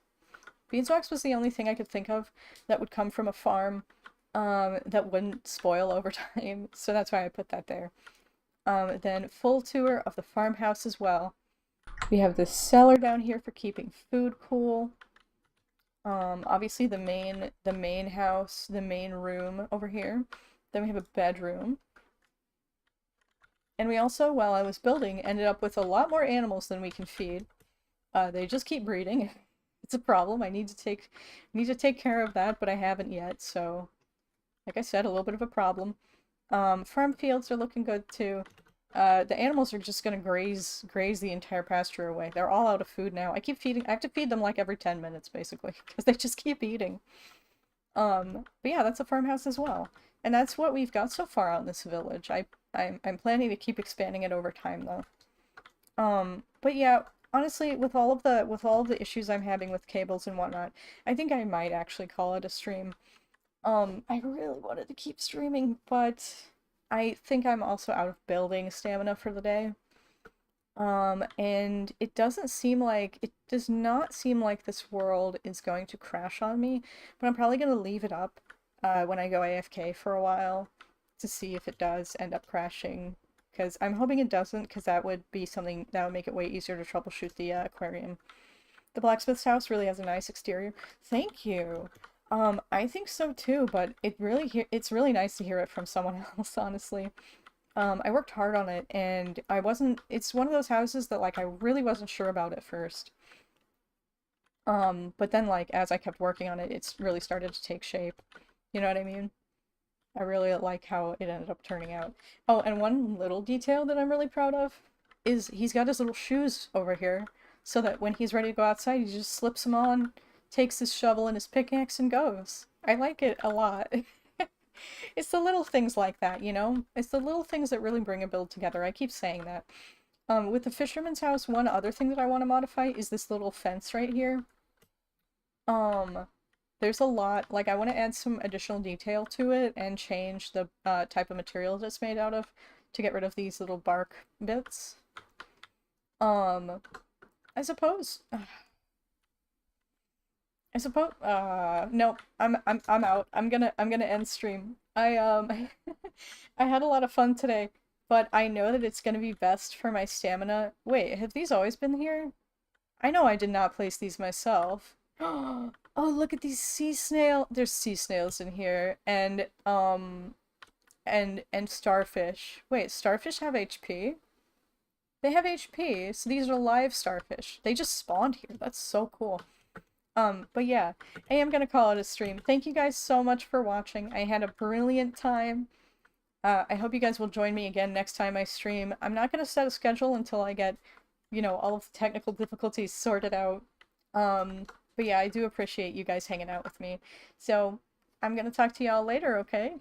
Beeswax was the only thing I could think of that would come from a farm that wouldn't spoil over time, so that's why I put that there. Then full tour of the farmhouse as well. We have this cellar down here for keeping food cool. Obviously the main house, the main room over here. Then we have a bedroom. And we also, while I was building, ended up with a lot more animals than we can feed. They just keep breeding. It's a problem. I need to take care of that, but I haven't yet, so like I said, a little bit of a problem. Farm fields are looking good too. The animals are just gonna graze the entire pasture away. They're all out of food now. I have to feed them like every 10 minutes basically, because they just keep eating. But yeah, that's a farmhouse as well. And that's what we've got so far out in this village. I'm planning to keep expanding it over time though. But yeah, honestly, with all of the issues I'm having with cables and whatnot, I think I might actually call it a stream. I really wanted to keep streaming, but I think I'm also out of building stamina for the day. And it does not seem like this world is going to crash on me, but I'm probably going to leave it up when I go AFK for a while to see if it does end up crashing, because I'm hoping it doesn't, because that would be something that would make it way easier to troubleshoot the aquarium. The blacksmith's house really has a nice exterior. Thank you! I think so too, but it's really nice to hear it from someone else, honestly. I worked hard on it, and it's one of those houses that, like, I really wasn't sure about at first. But then, like, as I kept working on it, it's really started to take shape. You know what I mean? I really like how it ended up turning out. Oh, and one little detail that I'm really proud of is he's got his little shoes over here, so that when he's ready to go outside, he just slips them on, takes his shovel and his pickaxe and goes. I like it a lot. It's the little things like that, you know? It's the little things that really bring a build together. I keep saying that. With the fisherman's house, one other thing that I want to modify is this little fence right here. There's a lot, like, I want to add some additional detail to it and change the type of material that it's made out of to get rid of these little bark bits. I suppose nope, I'm out. I'm gonna end stream. I had a lot of fun today, but I know that it's gonna be best for my stamina. Wait, have these always been here? I know I did not place these myself. Oh, look at these sea snail. There's sea snails in here, and starfish. Wait, starfish have HP? They have HP, so these are live starfish. They just spawned here. That's so cool. But yeah, I am gonna call it a stream. Thank you guys so much for watching. I had a brilliant time. I hope you guys will join me again next time I stream. I'm not gonna set a schedule until I get, you know, all of the technical difficulties sorted out. But yeah, I do appreciate you guys hanging out with me. So, I'm gonna talk to y'all later, okay?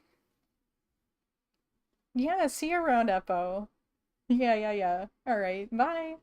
Yeah, see you around, Eppo. Yeah, yeah, yeah. All right, bye.